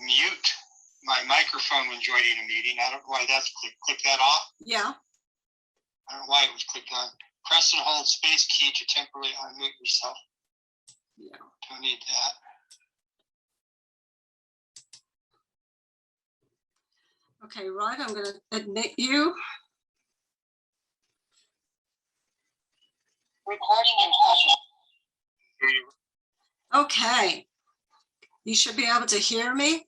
mute my microphone when joining a meeting. I don't know why that's click that off. Yeah. I don't know why it was clicked on. Press and hold space key to temporarily unmute yourself. Yeah. Don't need that. Okay, Rod, I'm going to admit you. Recording in progress. Okay. You should be able to hear me.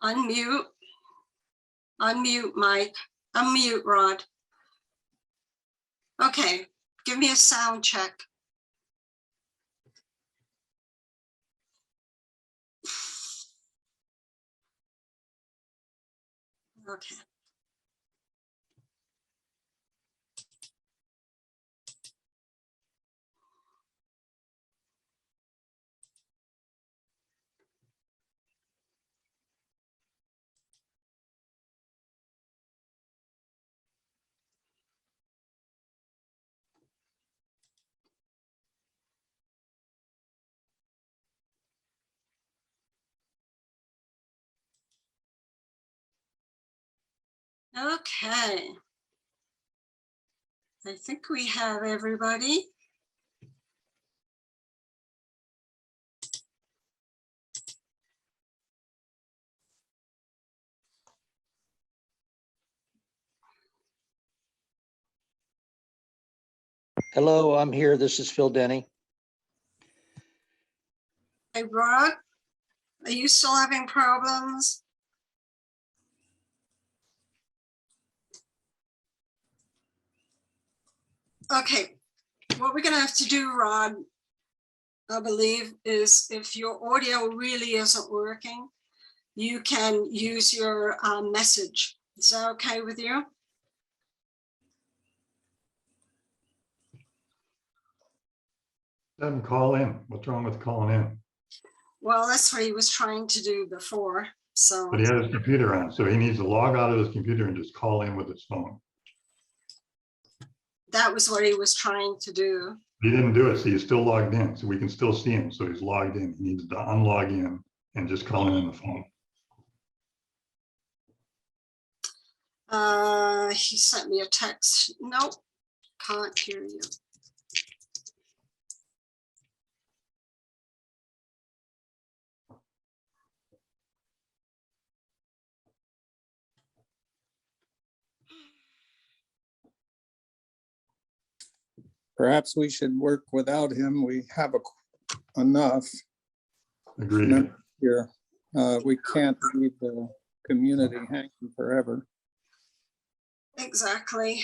Unmute. Unmute, Mike. Unmute, Rod. Okay, give me a sound check. Okay. Okay. I think we have everybody. Hello, I'm here. This is Phil Denny. Hey, Rod, are you still having problems? Okay, what we're going to have to do, Rod, I believe, is if your audio really isn't working, you can use your message. Is that okay with you? Let him call in. What's wrong with calling in? Well, that's what he was trying to do before. So, But he has his computer on, so he needs to log out of his computer and just call in with his phone. that was what he was trying to do. He didn't do it, so he's still logged in, so we can still see him. So he's logged in. He needs to unlog in and just call in on the phone. He sent me a text. Nope, can't hear you. Perhaps we should work without him. We have enough Agreed. members here. We can't leave the community hanging forever. Exactly.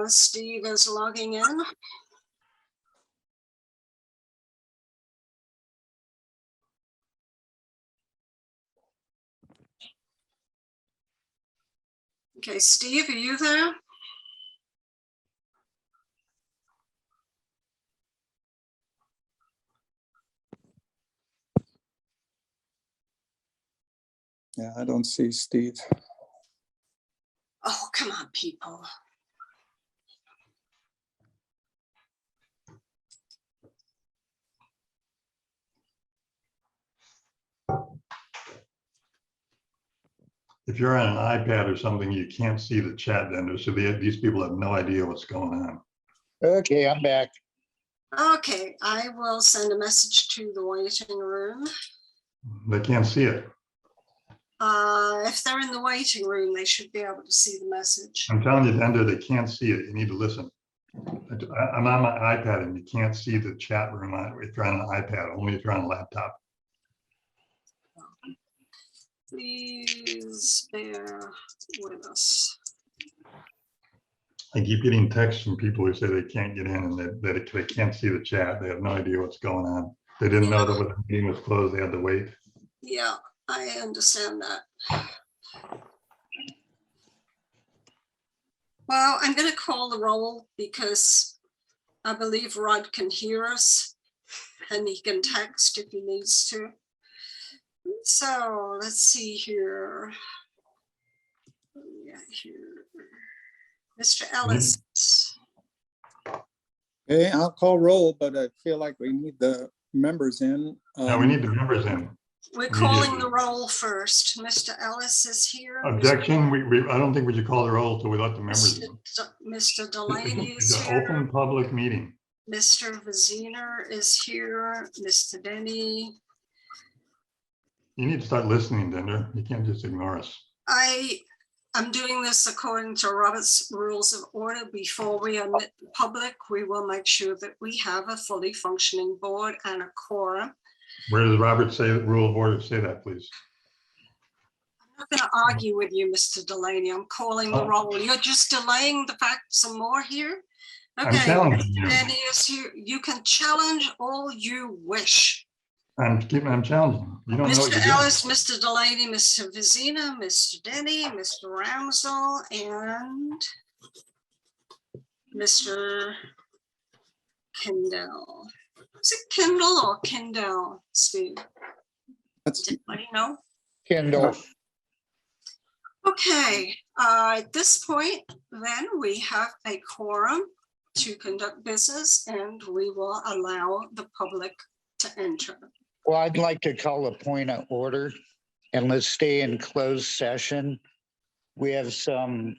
Steve is logging in. Okay, Steve, are you there? Yeah, I don't see Steve. Oh, come on, people. If you're on an iPad or something, you can't see the chat then. So these people have no idea what's going on. Okay, I'm back. Okay, I will send a message to the waiting room. They can't see it. If they're in the waiting room, they should be able to see the message. I'm telling you, Ender, they can't see it. You need to listen. I'm on my iPad and you can't see the chat room if you're on an iPad, only if you're on a laptop. Please bear with us. I keep getting texts from people who say they can't get in and that they can't see the chat. They have no idea what's going on. They didn't know that when the meeting was closed, they had to wait. Yeah, I understand that. Well, I'm going to call the roll because I believe Rod can hear us and he can text if he needs to. So let's see here. Yeah, here Mr. Ellis. Okay, I'll call roll, but I feel like we need the members in. Now we need the members in. We're calling the roll first. Mr. Ellis is here. Objection, I don't think we should call the roll till we let the members in. Mr. Delaney It's is an here. open public meeting. Mr. Viziner is here. Mr. Denny. You need to start listening, Dender. You can't just ignore us. I'm doing this according to Robert's Rules of Order. Before we admit the public, we will make sure that we have a fully functioning board and a quorum. Where does Robert say, the rule of order say that, please? I'm not going to argue with you, Mr. Delaney. I'm calling the roll. You're just delaying the fact some more here. I'm Okay, challenging you. Denny is here. You can challenge all you wish. I'm challenging. You don't know what Mr. you're doing. Ellis, Mr. Delaney, Mr. Vizina, Mr. Denny, Mr. Ramsdell, and Mr. Kendall. Is it Kendall or Kendall, Steve? That's- Does anybody know? Kindle. Okay, at this point, then we have a quorum to conduct business and we will allow the public to enter. Well, I'd like to call a point of order and let's stay in closed session. We have some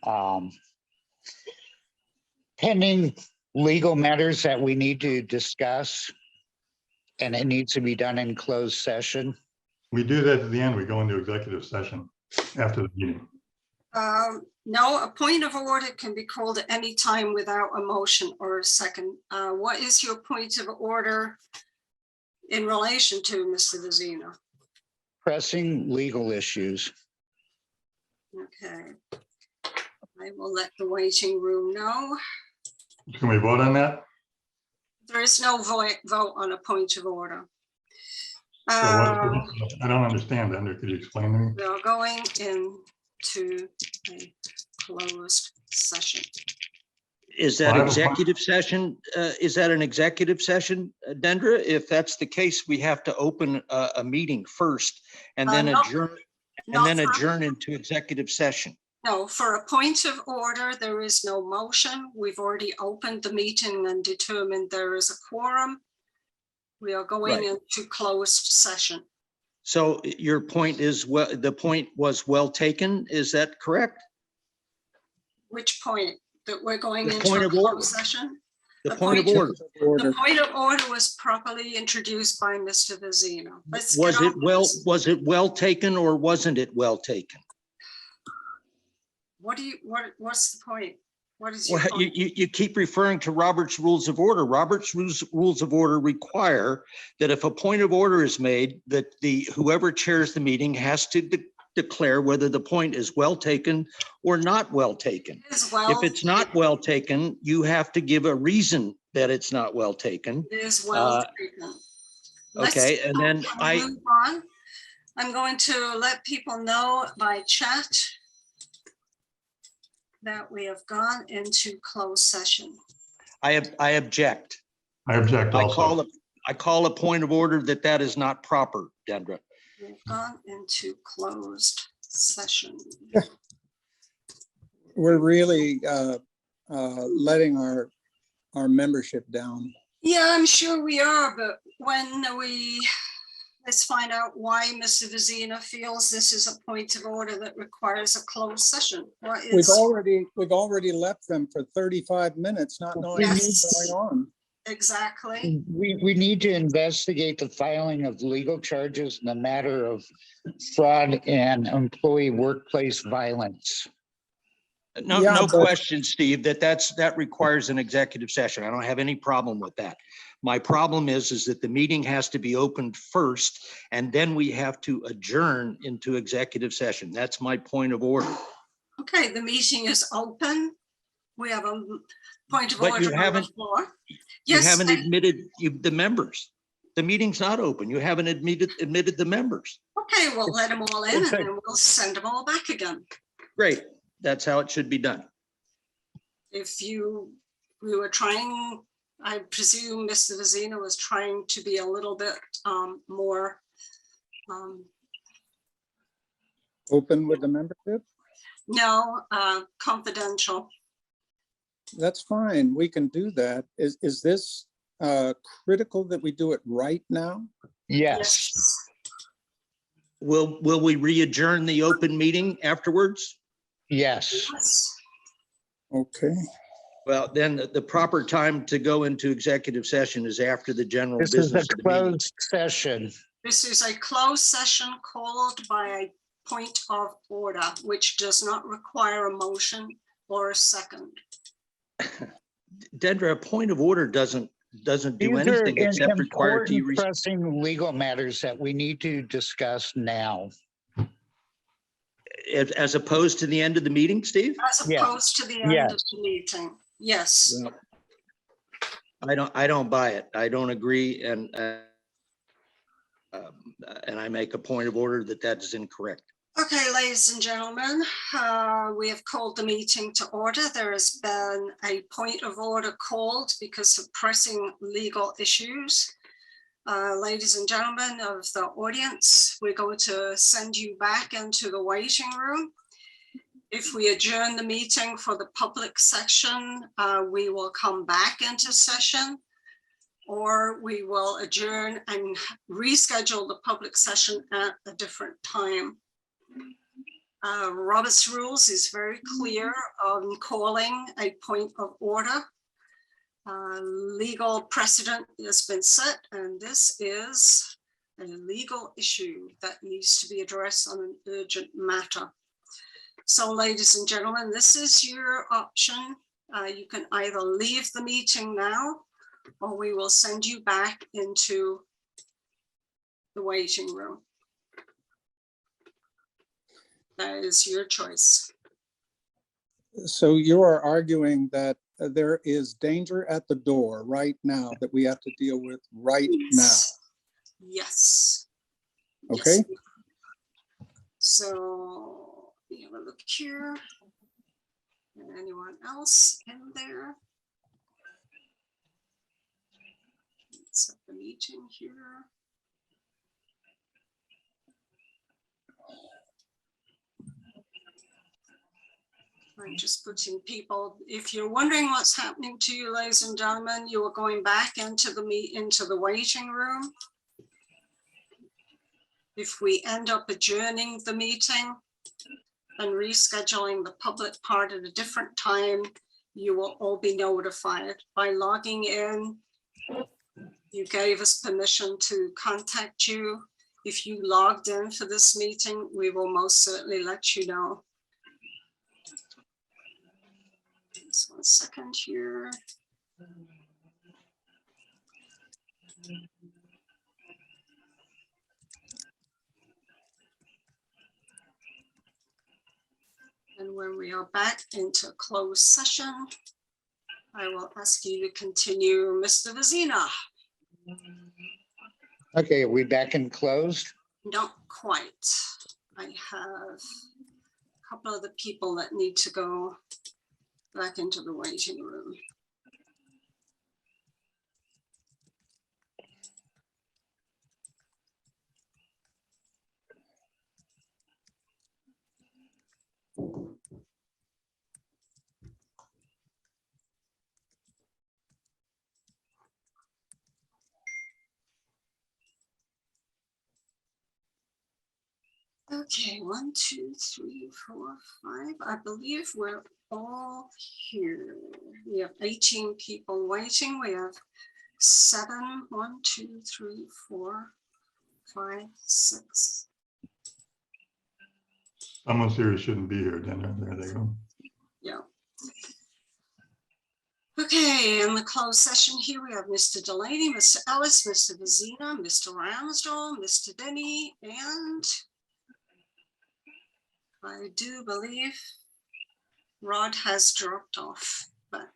pending legal matters that we need to discuss. And it needs to be done in closed session. We do that at the end. We go into executive session after the meeting. No, a point of order can be called at any time without a motion or a second. What is your point of order in relation to Mr. Vizina? Pressing legal issues. Okay. I will let the waiting room know. Can we vote on that? There is no vote on a point of order. So I don't understand, Ender. Could you explain to me? We are going into a closed session. Is that Well, executive session? Is that an executive session, Dendra? If that's the case, we have to open a meeting first and then No, adjourn not and then for- adjourn into executive session. No, for a point of order, there is no motion. We've already opened the meeting and determined there is a quorum. We are going Right. into closed session. So your point is, well, the point was well taken. Is that correct? Which point? That we're going The into point a of order. closed session? The The point of point- order. The Order. point of order was properly introduced by Mr. Vizino. Let's Was get it on well, this. was it well taken or wasn't it well taken? What's the point? What is your Well, point? you keep referring to Robert's Rules of Order. Robert's Rules of Order require that if a point of order is made, that whoever chairs the meeting has to declare whether the point is well taken or not well taken. It is well. If it's not well taken, you have to give a reason that it's not well taken. It is well taken. Let's Okay, and then move on. I'm going to let people know by chat that we have gone into closed session. I object. I object also. I call a point of order that is not proper, Dendra. We've gone into closed session. We're really letting our membership down. Yeah, I'm sure we are, but let's find out why Mr. Vizina feels this is a point of order that requires a closed session. What We've is already left them for 35 minutes, not knowing Yes. what's going on. exactly? We need to investigate the filing of legal charges in the matter of fraud and employee workplace violence. No, Yeah, no but- question, Steve, that requires an executive session. I don't have any problem with that. My problem is that the meeting has to be opened first, and then we have to adjourn into executive session. That's my point of order. Okay, the meeting is open. We have a point of But order you on the haven't- floor. You Yes, haven't I- admitted the members. The meeting's not open. You haven't admitted the members. okay, we'll let them all in and then we'll send them all back again. Great. That's how it should be done. We were trying, I presume Mr. Vizina was trying to be a little bit more Open with the membership? no, confidential. That's fine. We can do that. Is this critical that we do it right now? Yes, Will we re-adjourn the open meeting afterwards? yes. Yes. Okay. Well, then the proper time to go into executive session is after the general This is a business of the meeting. closed session. This is a closed session called by a point of order, which does not require a motion or a second. Dendra, a point of order doesn't do These are anything except require important you. pressing legal matters that we need to discuss now. As opposed to the end of the meeting, Steve? As Yeah. opposed to the end Yes. of the meeting. Yes. Well, I don't buy it. I don't agree. And I make a point of order that is incorrect. Okay, ladies and gentlemen, we have called the meeting to order. There has been a point of order called because of pressing legal issues. Ladies and gentlemen of the audience, we're going to send you back into the waiting room. If we adjourn the meeting for the public section, we will come back into session, or we will adjourn and reschedule the public session at a different time. Robert's rules is very clear on calling a point of order. Legal precedent has been set, and this is a legal issue that needs to be addressed on an urgent matter. So, ladies and gentlemen, this is your option. You can either leave the meeting now, or we will send you back into the waiting room. That is your choice. So you are arguing that there is danger at the door right now that we have to deal with right now. Yes. Okay. Yes. So we have a look here. Anyone else in there? Let's set the meeting here. I'm just putting people, if you're wondering what's happening to you, ladies and gentlemen, you are going back into the waiting room. If we end up adjourning the meeting and rescheduling the public part at a different time, you will all be notified by logging in. You gave us permission to contact you. If you logged in for this meeting, we will most certainly let you know. Just 1 second here. And when we are back into closed session, I will ask you to continue, Mr. Vizina. Okay, are we back in closed? Not quite. I have a couple of the people that need to go back into the waiting room. Okay, 1, 2, 3, 4, 5. I believe we're all here. We have 18 people waiting. We have 7, 1, 2, 3, 4, 5, 6. Someone serious shouldn't be here, Dendra. There they go. Yeah. Okay, in the closed session here, we have Mr. Delaney, Mr. Ellis, Mr. Vizina, Mr. Ramsdell, Mr. Denny, and I do believe Rod has dropped off, but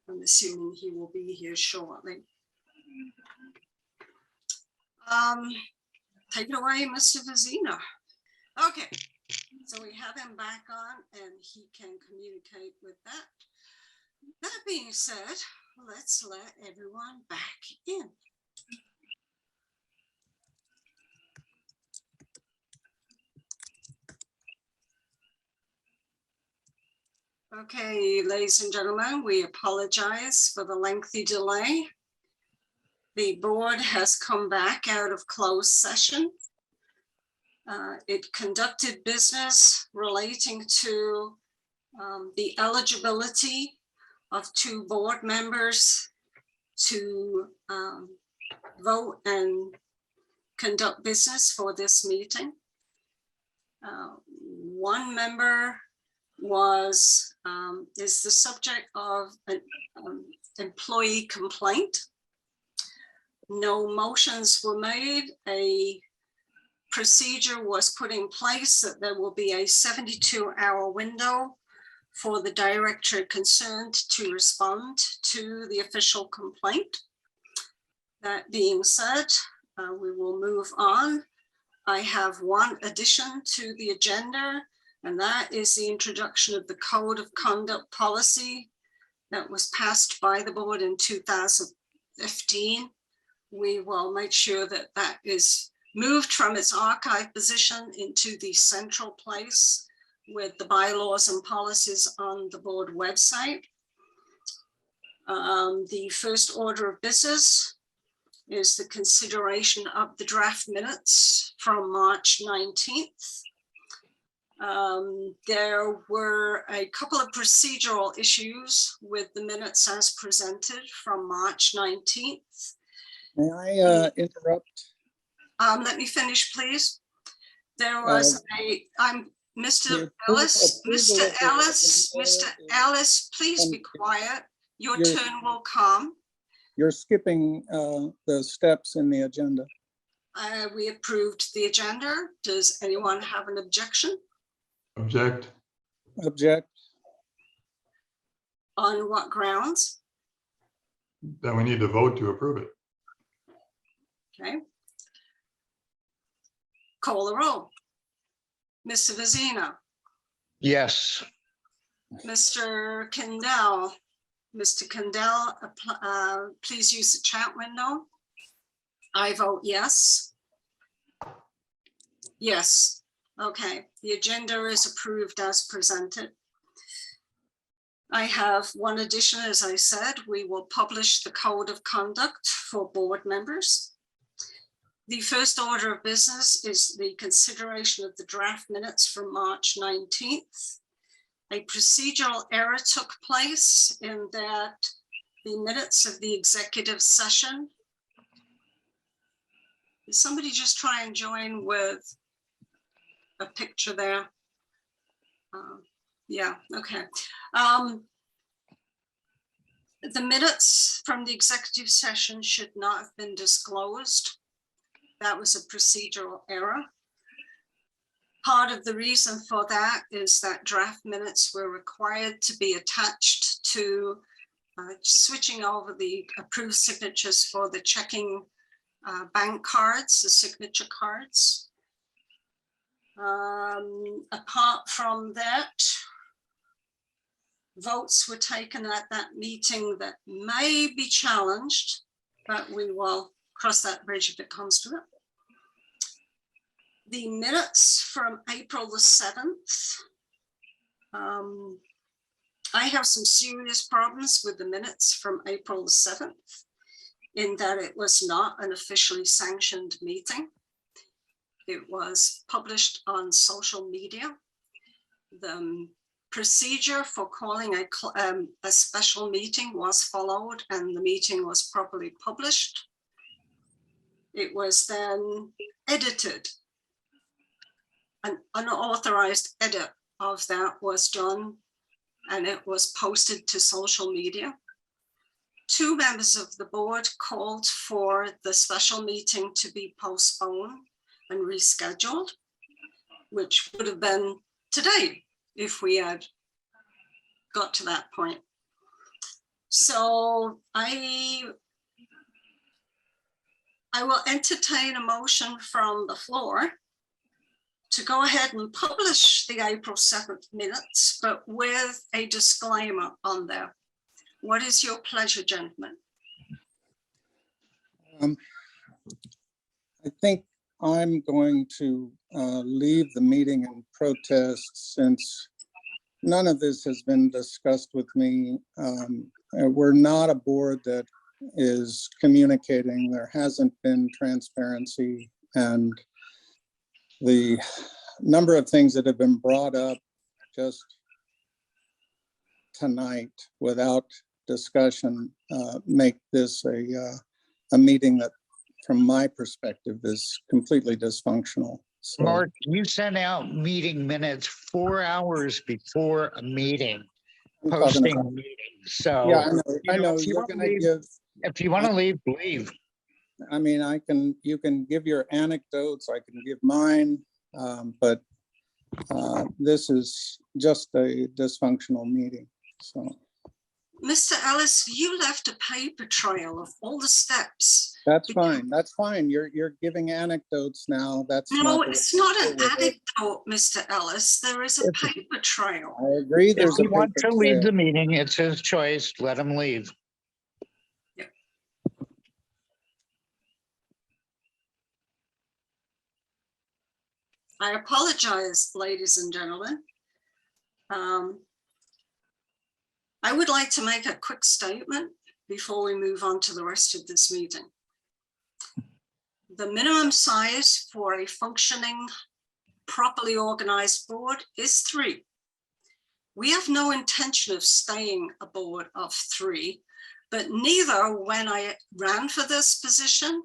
I'm assuming he will be here shortly. Take it away, Mr. Vizina. Okay, so we have him back on and he can communicate with that. That being said, let's let everyone back in. Okay, ladies and gentlemen, we apologize for the lengthy delay. The board has come back out of closed session. It conducted business relating to the eligibility of 2 board members to vote and conduct business for this meeting. One member is the subject of an employee complaint. No motions were made. A procedure was put in place that there will be a 72-hour window for the director concerned to respond to the official complaint. That being said, we will move on. I have one addition to the agenda, and that is the introduction of the Code of Conduct policy that was passed by the board in 2015. We will make sure that that is moved from its archive position into the central place with the bylaws and policies on the board website. The first order of business is the consideration of the draft minutes from March 19th. There were a couple of procedural issues with the minutes as presented from March 19th. May I interrupt? Let me finish, please. There was Mr. Ellis, Mr. Ellis, please be quiet. Your turn will come. You're skipping the steps in the agenda. We approved the agenda. Does anyone have an objection? Object. Object. On what grounds? Then we need to vote to approve it. Okay. Call the roll. Mr. Vazina, Yes. Mr. Kendall. Mr. Kendall, please use the chat window. I vote yes. Yes. Okay, the agenda is approved as presented. I have one addition, as I said, we will publish the code of conduct for board members. The first order of business is the consideration of the draft minutes from March 19th. A procedural error took place in that the minutes of the executive session. Did somebody just try and join with a picture there? Yeah, okay. The minutes from the executive session should not have been disclosed. That was a procedural error. Part of the reason for that is that draft minutes were required to be attached to switching over the approved signatures for the checking bank cards, the signature cards. Apart from that, votes were taken at that meeting that may be challenged, but we will cross that bridge if it comes to it. The minutes from April the 7th. I have some serious problems with the minutes from April the 7th in that it was not an officially sanctioned meeting. It was published on social media. The procedure for calling a special meeting was followed and the meeting was properly published. It was then edited. An unauthorized edit of that was done and it was posted to social media. 2 members of the board called for the special meeting to be postponed and rescheduled, which would have been today if we had got to that point. So I will entertain a motion from the floor to go ahead and publish the April 7th minutes, but with a disclaimer on there. What is your pleasure, gentlemen? I think I'm going to leave the meeting in protest since none of this has been discussed with me. We're not a board that is communicating. There hasn't been transparency, and the number of things that have been brought up just tonight without discussion make this a meeting that, from my perspective, is completely dysfunctional. So, Mark, you sent out meeting minutes 4 hours before a meeting, I'm talking posting about- a meeting. So, yeah, I know if you you're want to gonna leave, give, if you want to leave, leave. I mean, you can give your anecdotes, I can give mine, but this is just a dysfunctional meeting, so. Mr. Ellis, you left a paper trail of all the steps. That's fine. You're giving anecdotes now. That's No, not. it's not an anecdote, Mr. Ellis. There is a paper trail. I agree, If there's a he wants paper to leave trail. the meeting, it's his choice. Let him leave. I apologize, ladies and gentlemen. I would like to make a quick statement before we move on to the rest of this meeting. The minimum size for a functioning, properly organized board is 3. We have no intention of staying a board of 3, but neither when I ran for this position.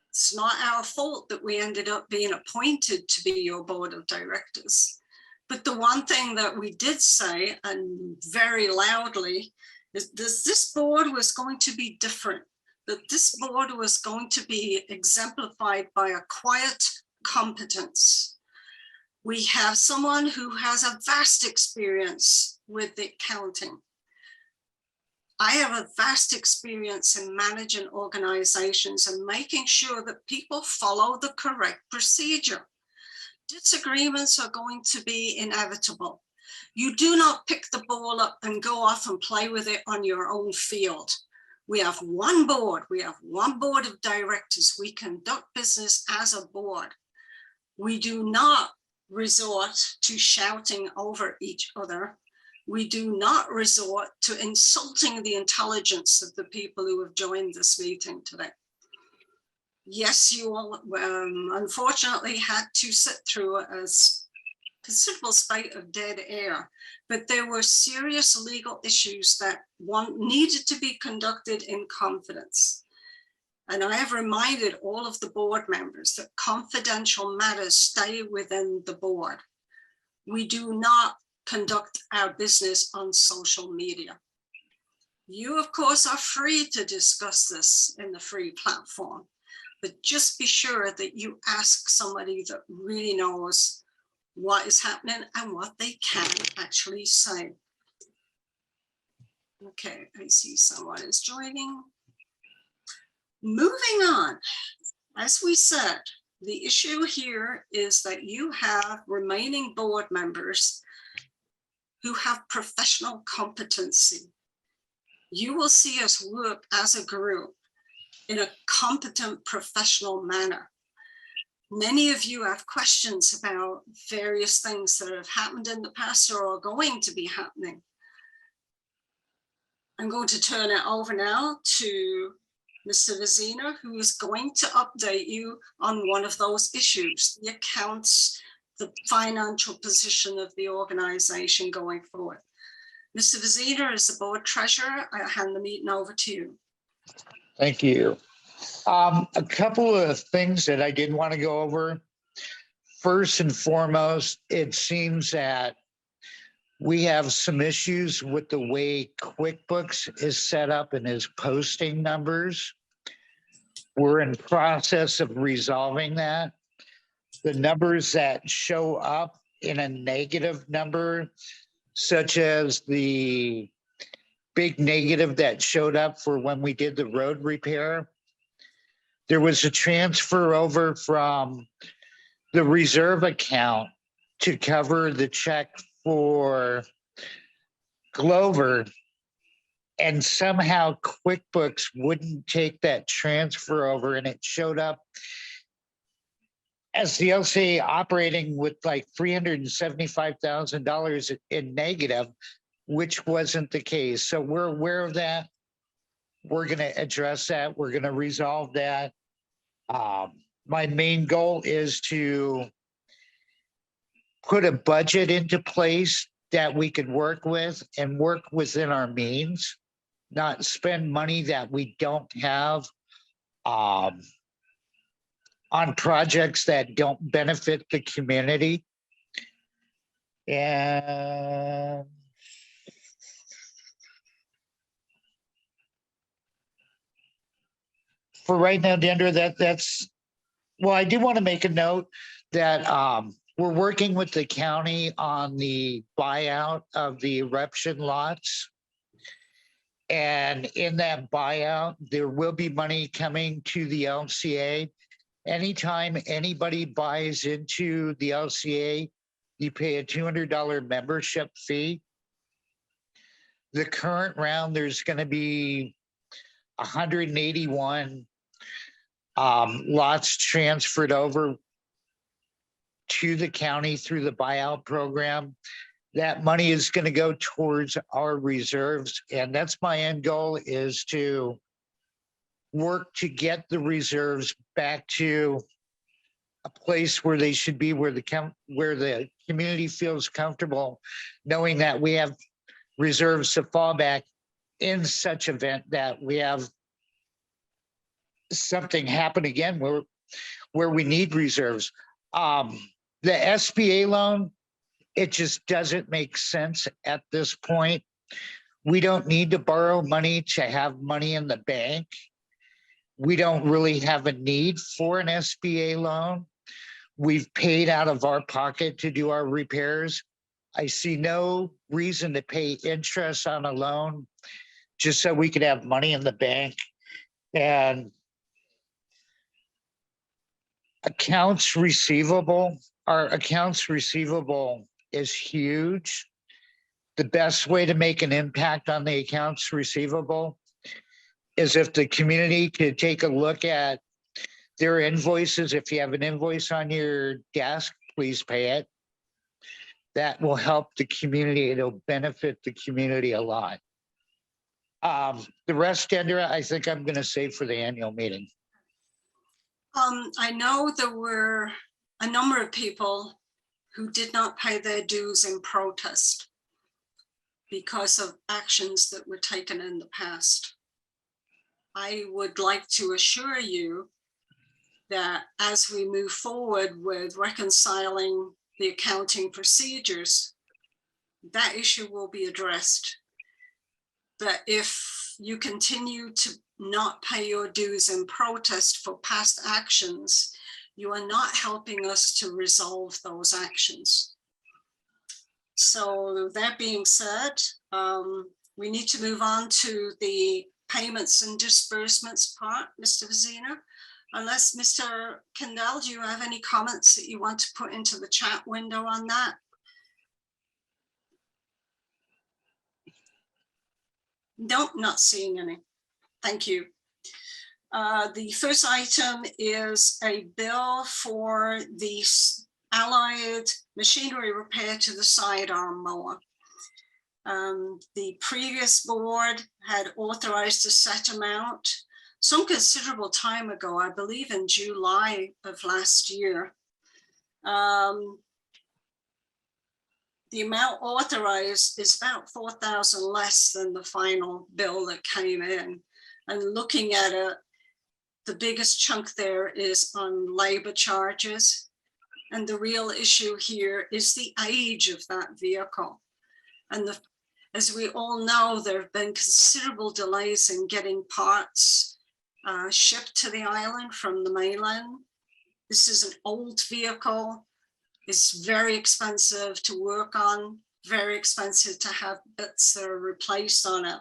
It's not our fault that we ended up being appointed to be your board of directors. But the one thing that we did say, and very loudly, is this board was going to be different, that this board was going to be exemplified by a quiet competence. We have someone who has a vast experience with accounting. I have a vast experience in managing organizations and making sure that people follow the correct procedure. Disagreements are going to be inevitable. You do not pick the ball up and go off and play with it on your own field. We have one board. We have one board of directors. We conduct business as a board. We do not resort to shouting over each other. We do not resort to insulting the intelligence of the people who have joined this meeting today. Yes, you all unfortunately had to sit through a considerable spate of dead air, but there were serious legal issues that needed to be conducted in confidence. And I have reminded all of the board members that confidential matters stay within the board. We do not conduct our business on social media. You, of course, are free to discuss this in the free platform, but just be sure that you ask somebody that really knows what is happening and what they can actually say. Okay, I see someone is joining. Moving on, as we said, the issue here is that you have remaining board members who have professional competency. You will see us work as a group in a competent professional manner. Many of you have questions about various things that have happened in the past or are going to be happening. I'm going to turn it over now to Mr. Vizina, who is going to update you on one of those issues, the accounts, the financial position of the organization going forward. Mr. Vizina is the board treasurer. I hand the meeting over to you. Thank you. A couple of things that I did want to go over. First and foremost, it seems that we have some issues with the way QuickBooks is set up and is posting numbers. We're in process of resolving that. The numbers that show up in a negative number, such as the big negative that showed up for when we did the road repair, there was a transfer over from the reserve account to cover the check for Glover, and somehow QuickBooks wouldn't take that transfer over, and it showed up as the LCA operating with like $375,000 in negative, which wasn't the case. So we're aware of that. We're going to address that. We're going to resolve that. My main goal is to put a budget into place that we can work with and work within our means, not spend money that we don't have on projects that don't benefit the community. And for right now, Dendra, that's, well, I do want to make a note that we're working with the county on the buyout of the eruption lots. And in that buyout, there will be money coming to the LCA. Anytime anybody buys into the LCA, you pay a $200 membership fee. The current round, there's going to be 181 lots transferred over to the county through the buyout program. That money is going to go towards our reserves. And that's my end goal, is to work to get the reserves back to a place where they should be, where the community feels comfortable knowing that we have reserves to fall back in such event that we have something happen again where we need reserves. The SBA loan, it just doesn't make sense at this point. We don't need to borrow money to have money in the bank. We don't really have a need for an SBA loan. We've paid out of our pocket to do our repairs. I see no reason to pay interest on a loan just so we could have money in the bank. And accounts receivable, our accounts receivable is huge. The best way to make an impact on the accounts receivable is if the community could take a look at their invoices. If you have an invoice on your desk, please pay it. That will help the community. It'll benefit the community a lot. The rest, Dendra, I think I'm going to save for the annual meeting. I know there were a number of people who did not pay their dues in protest because of actions that were taken in the past. I would like to assure you that as we move forward with reconciling the accounting procedures, that issue will be addressed. But if you continue to not pay your dues in protest for past actions, you are not helping us to resolve those actions. So that being said, we need to move on to the payments and disbursements part, Mr. Vizina. Unless Mr. Kendall, do you have any comments that you want to put into the chat window on that? Nope, not seeing any. Thank you. The first item is a bill for the allied machinery repair to the sidearm mower. The previous board had authorized a set amount some considerable time ago, I believe in July of last year. The amount authorized is about 4,000 less than the final bill that came in. And looking at it, the biggest chunk there is on labor charges. And the real issue here is the age of that vehicle. And as we all know, there have been considerable delays in getting parts shipped to the island from the mainland. This is an old vehicle. It's very expensive to work on, very expensive to have bits that are replaced on it.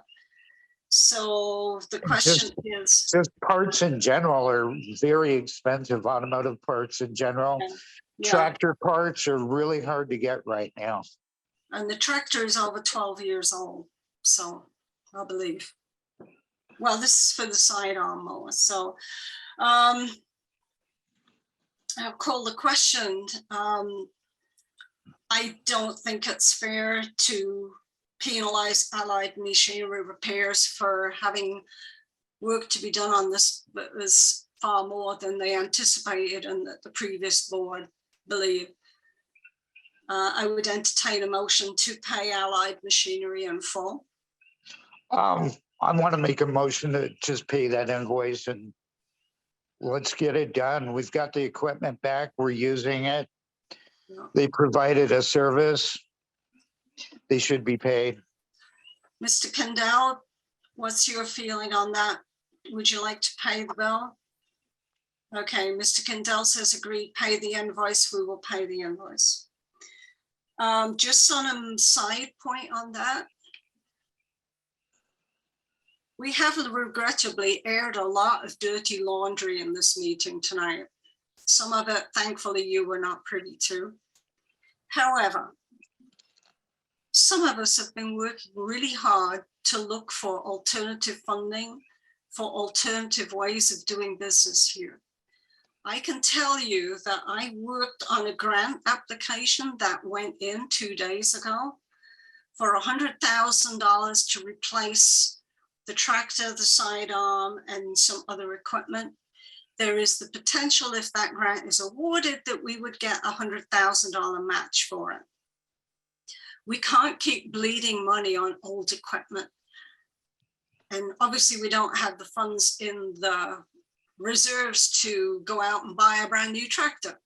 So the question is... Just parts in general are very expensive, automotive parts in general. Yeah. Tractor parts are really hard to get right now. And the tractor is over 12 years old, so I believe. Well, this is for the sidearm mower. So I'll call the question. I don't think it's fair to penalize Allied Machinery Repairs for having work to be done on this that was far more than they anticipated and that the previous board believed. I would entertain a motion to pay Allied Machinery in full. I want to make a motion to just pay that invoice and let's get it done. We've got the equipment back. We're using it. Yeah. They provided a service. They should be paid. Mr. Kendall, what's your feeling on that? Would you like to pay the bill? Okay, Mr. Kendall says agreed, pay the invoice. We will pay the invoice. Just on a side point on that, we have regrettably aired a lot of dirty laundry in this meeting tonight. Some of it, thankfully, you were not privy to. However, some of us have been working really hard to look for alternative funding, for alternative ways of doing business here. I can tell you that I worked on a grant application that went in 2 days ago for $100,000 to replace the tractor, the sidearm, and some other equipment. There is the potential, if that grant is awarded, that we would get a $100,000 match for it. We can't keep bleeding money on old equipment. And obviously we don't have the funds in the reserves to go out and buy a brand new tractor.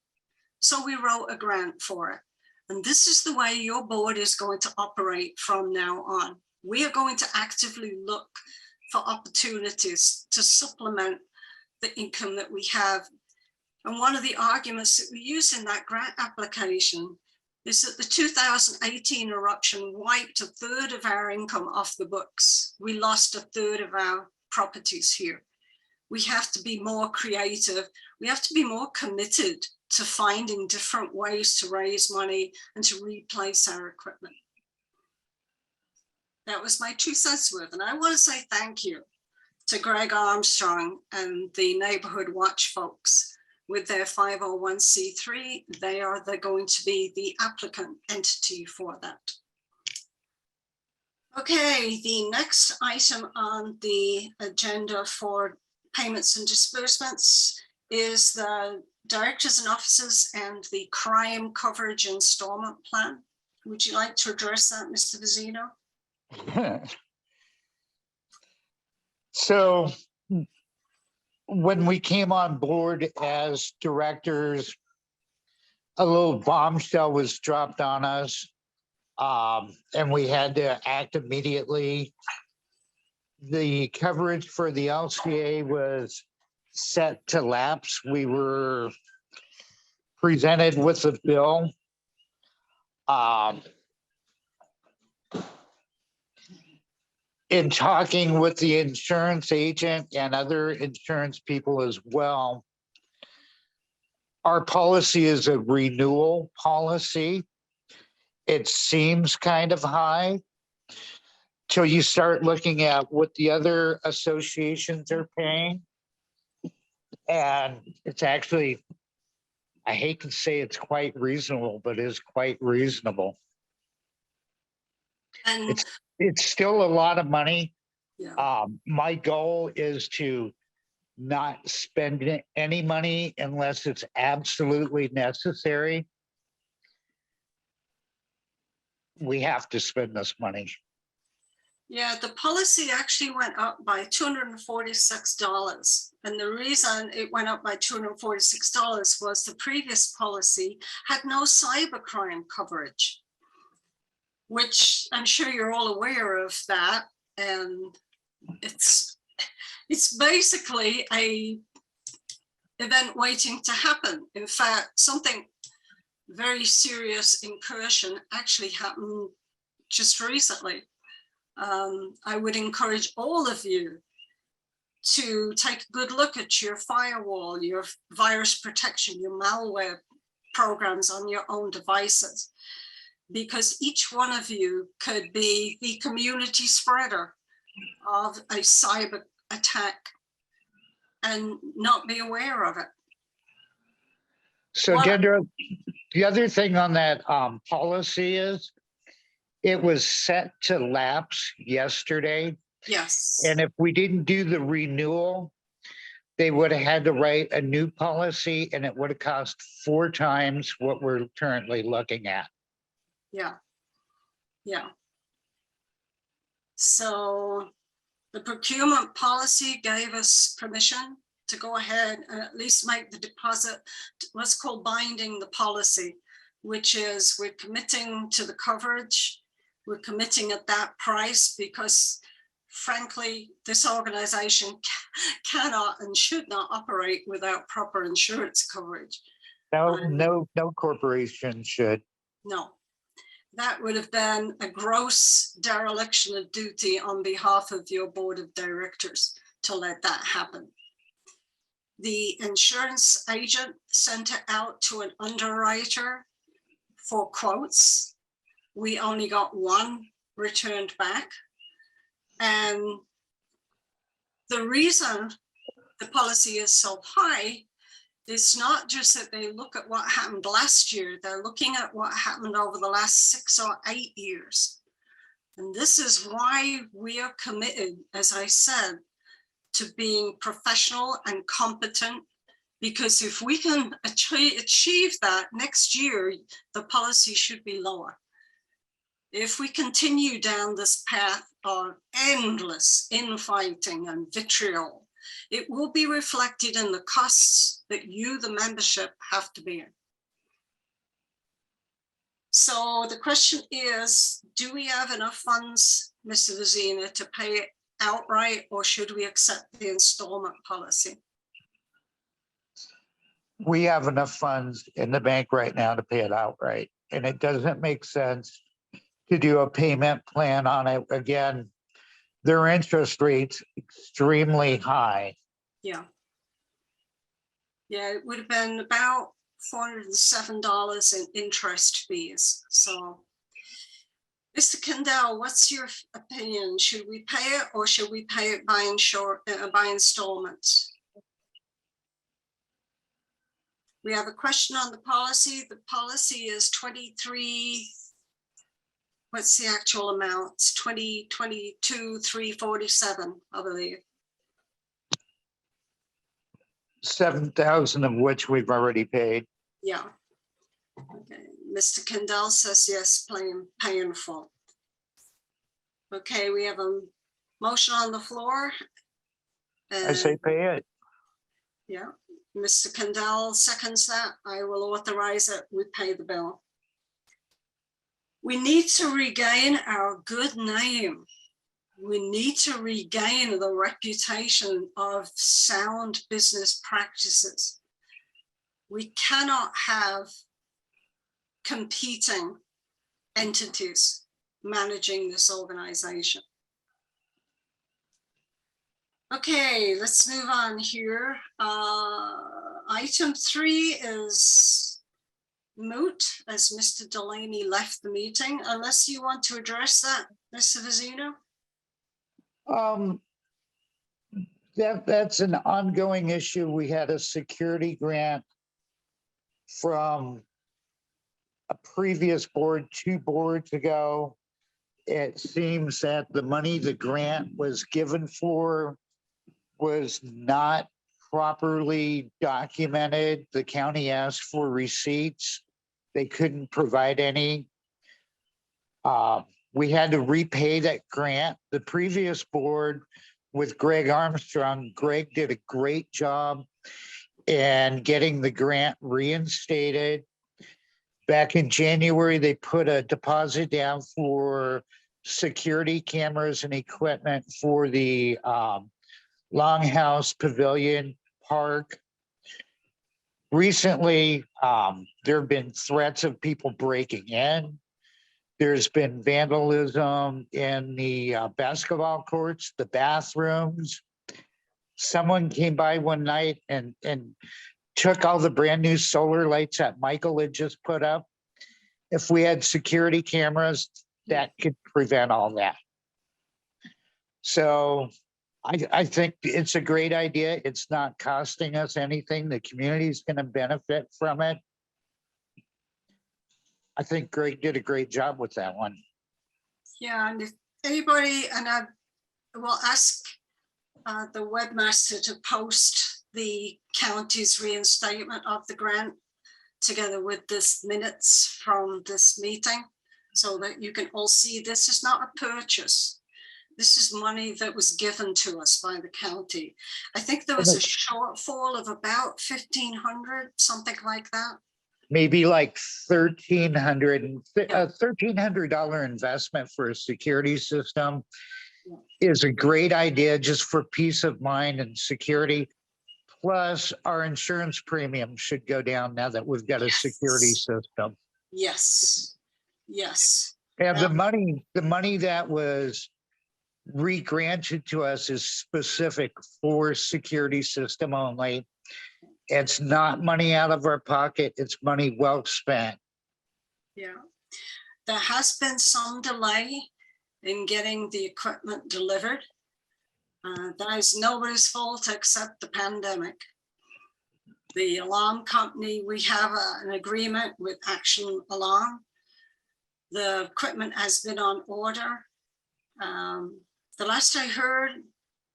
So we wrote a grant for it. And this is the way your board is going to operate from now on. We are going to actively look for opportunities to supplement the income that we have. And one of the arguments that we use in that grant application is that the 2018 eruption wiped a third of our income off the books. We lost a third of our properties here. We have to be more creative. We have to be more committed to finding different ways to raise money and to replace our equipment. That was my 2 cents worth. And I want to say thank you to Greg Armstrong and the Neighborhood Watch folks with their 501c3. They're going to be the applicant entity for that. Okay, the next item on the agenda for payments and disbursements is the directors and officers and the crime coverage installment plan. Would you like to address that, Mr. Vizzino? So when we came on board as directors, a little bombshell was dropped on us, and we had to act immediately. The coverage for the LCA was set to lapse. We were presented with a bill. In talking with the insurance agent and other insurance people as well, our policy is a renewal policy. It seems kind of high till you start looking at what the other associations are paying. And it's actually, I hate to say it's quite reasonable, but it is quite reasonable. And It's still a lot of money. yeah. My goal is to not spend any money unless it's absolutely necessary. We have to spend this money. Yeah, the policy actually went up by $246. And the reason it went up by $246 was the previous policy had no cybercrime coverage, which I'm sure you're all aware of that. And it's basically a event waiting to happen. In fact, something very serious incursion actually happened just recently. I would encourage all of you to take a good look at your firewall, your virus protection, your malware programs on your own devices, because each one of you could be the community spreader of a cyber attack and not be aware of it. So What- Dendra, the other thing on that policy is it was set to lapse yesterday. Yes. And if we didn't do the renewal, they would have had to write a new policy and it would have cost 4 times what we're currently looking at. Yeah. Yeah. So the procurement policy gave us permission to go ahead and at least make the deposit, what's called binding the policy, which is we're committing to the coverage. We're committing at that price because frankly, this organization cannot and should not operate without proper insurance coverage. No corporation should. No, that would have been a gross dereliction of duty on behalf of your board of directors to let that happen. The insurance agent sent it out to an underwriter for quotes. We only got one returned back. And the reason the policy is so high is not just that they look at what happened last year, they're looking at what happened over the last 6 or 8 years. And this is why we are committed, as I said, to being professional and competent, because if we can achieve that next year, the policy should be lower. If we continue down this path of endless infighting and vitriol, it will be reflected in the costs that you, the membership, have to bear. So the question is, do we have enough funds, Mr. Vizina, to pay it outright, or should we accept the installment policy? We have enough funds in the bank right now to pay it outright. And it doesn't make sense to do a payment plan on it. Again, their interest rate's extremely high. Yeah. Yeah, it would have been about $407 in interest fees. So, Mr. Kendall, what's your opinion? Should we pay it or should we pay it by installments? We have a question on the policy. The policy is 23. What's the actual amount? It's 347, I believe. 7,000 of which we've already paid. Yeah. Okay. Mr. Kendall says yes, pay in full. Okay, we have a motion on the floor. I say pay it. Yeah, Mr. Kendall seconds that. I will authorize it. We pay the bill. We need to regain our good name. We need to regain the reputation of sound business practices. We cannot have competing entities managing this organization. Okay, let's move on here. Item 3 is moot, as Mr. Delaney left the meeting, unless you want to address that, Mr. Vizino. That's an ongoing issue. We had a security grant from a previous board 2 boards ago. It seems that the money the grant was given for was not properly documented. The county asked for receipts. They couldn't provide any. We had to repay that grant. The previous board with Greg Armstrong, Greg did a great job in getting the grant reinstated. Back in January, they put a deposit down for security cameras and equipment for the Longhouse Pavilion Park. Recently, there have been threats of people breaking in. There's been vandalism in the basketball courts, the bathrooms. Someone came by one night and took all the brand new solar lights that Michael had just put up. If we had security cameras, that could prevent all that. So I think it's a great idea. It's not costing us anything. The community's going to benefit from it. I think Greg did a great job with that one. Yeah, and if anybody, and I will ask the webmaster to post the county's reinstatement of the grant together with this minutes from this meeting, so that you can all see this is not a purchase. This is money that was given to us by the county. I think there was a shortfall of about 1,500, something like that. Maybe like $1,300 investment for a security system is a great idea just for peace of mind and security. Plus, our insurance premium should go down now that we've got a security system. Yes, yes. And the money that was re-granted to us is specific for security system only. It's not money out of our pocket. It's money well spent. Yeah. There has been some delay in getting the equipment delivered. That is nobody's fault except the pandemic. The alarm company, we have an agreement with Action Alarm. The equipment has been on order. The last I heard,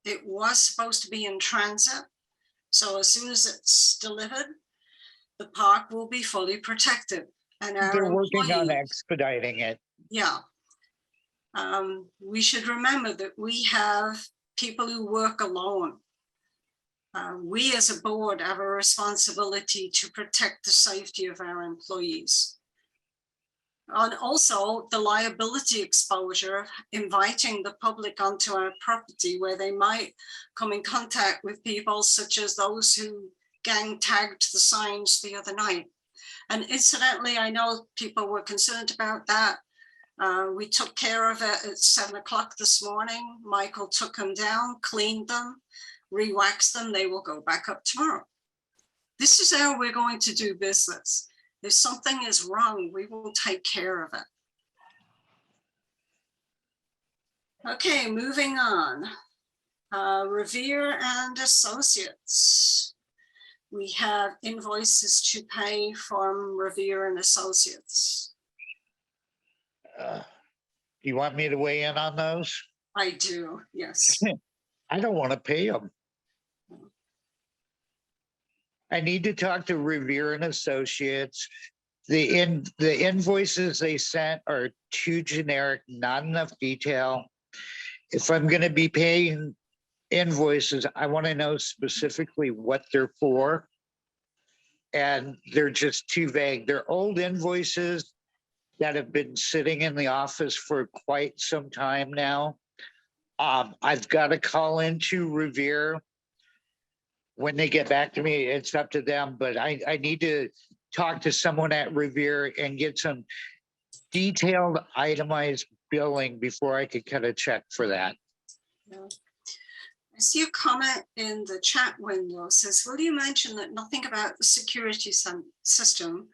it was supposed to be in transit. So as soon as it's delivered, the park will be fully protected. And they're working on expediting it. Yeah. We should remember that we have people who work alone. We as a board have a responsibility to protect the safety of our employees. And also the liability exposure of inviting the public onto our property where they might come in contact with people such as those who gang tagged the signs the other night. And incidentally, I know people were concerned about that. We took care of it at 7 o'clock this morning. Michael took them down, cleaned them, re-waxed them. They will go back up tomorrow. This is how we're going to do business. If something is wrong, we will take care of it. Okay, moving on. Revere and Associates. We have invoices to pay from Revere and Associates. Do you want me to weigh in on those? I do, yes. I don't want to pay them. I need to talk to Revere and Associates. The invoices they sent are too generic, not enough detail. If I'm going to be paying invoices, I want to know specifically what they're for. And they're just too vague. They're old invoices that have been sitting in the office for quite some time now. I've got to call into Revere. When they get back to me, it's up to them, but I need to talk to someone at Revere and get some detailed itemized billing before I could cut a check for that. Yeah. I see a comment in the chat window. It says, will you mention that nothing about the security system?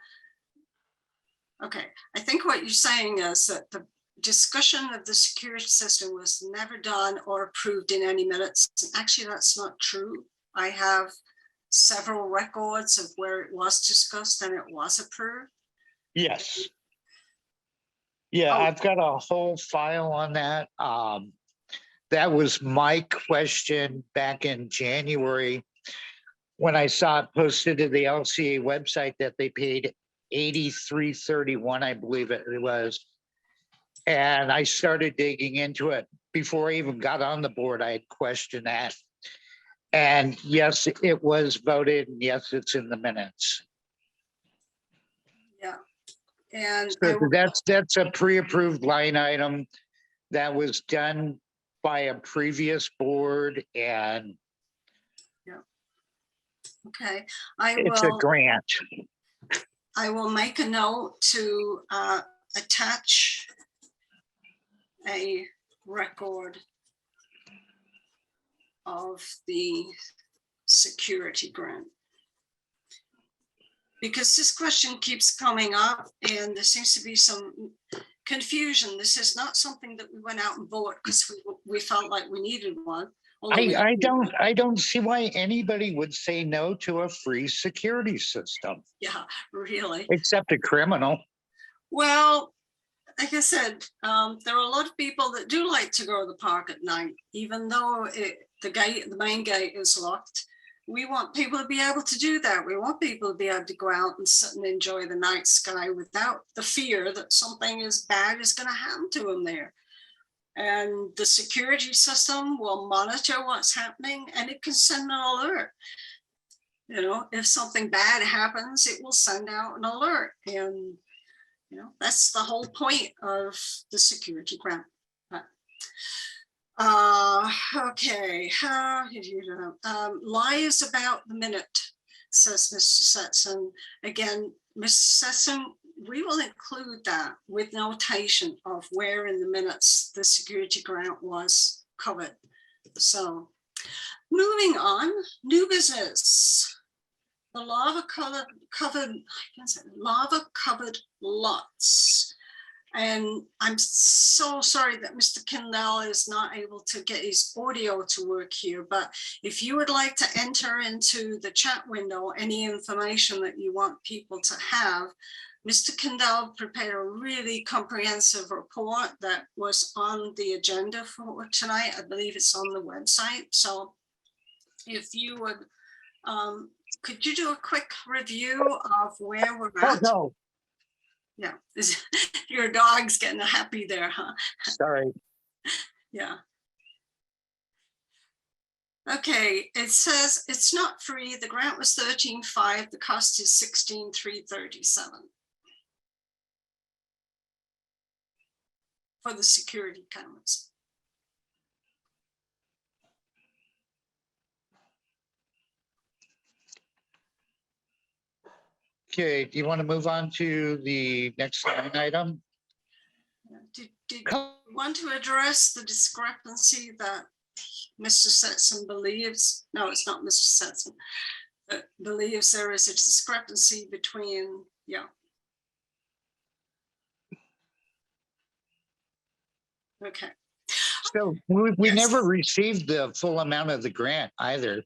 Okay, I think what you're saying is that the discussion of the security system was never done or approved in any minutes. Actually, that's not true. I have several records of where it was discussed and it was approved. Yes. Yeah, I've got a whole file on that. That was my question back in January when I saw it posted to the LCA website that they paid $83.31, I believe it was. And I started digging into it. Before I even got on the board, I had questioned that. And yes, it was voted. And yes, it's in the minutes. Yeah. And so that's a pre-approved line item that was done by a previous board, and yeah. Okay. It's a grant. I will make a note to attach a record of the security grant. Because this question keeps coming up and there seems to be some confusion. This is not something that we went out and bought because we felt like we needed one. Although we- I don't see why anybody would say no to a free security system, Yeah, really. except a criminal. Well, like I said, there are a lot of people that do like to go to the park at night, even though the main gate is locked. We want people to be able to do that. We want people to be able to go out and sit and enjoy the night sky without the fear that something as bad is going to happen to them there. And the security system will monitor what's happening, and it can send an alert. You know, if something bad happens, it will send out an alert. And, you know, that's the whole point of the security grant. Okay. Lies about the minute, says Mr. Setson. Again, Mr. Setson, we will include that with notation of where in the minutes the security grant was covered. So moving on, new business. The lava covered lots. And I'm so sorry that Mr. Kindle is not able to get his audio to work here, but if you would like to enter into the chat window any information that you want people to have, Mr. Kindle prepared a really comprehensive report that was on the agenda for tonight. I believe it's on the website. So if you would, could you do a quick review of where we're Oh, at? no, Yeah, your dog's getting happy there, huh? sorry. Yeah. Okay, it says it's not free. The grant was 13,500. The cost is 16,337 for the security cameras. Okay, do you want to move on to the next line item? Did you want to address the discrepancy that Mr. Setson believes? No, it's not Mr. Setson. Believes there is a discrepancy between, yeah. Okay. So we Yes. never received the full amount of the grant either.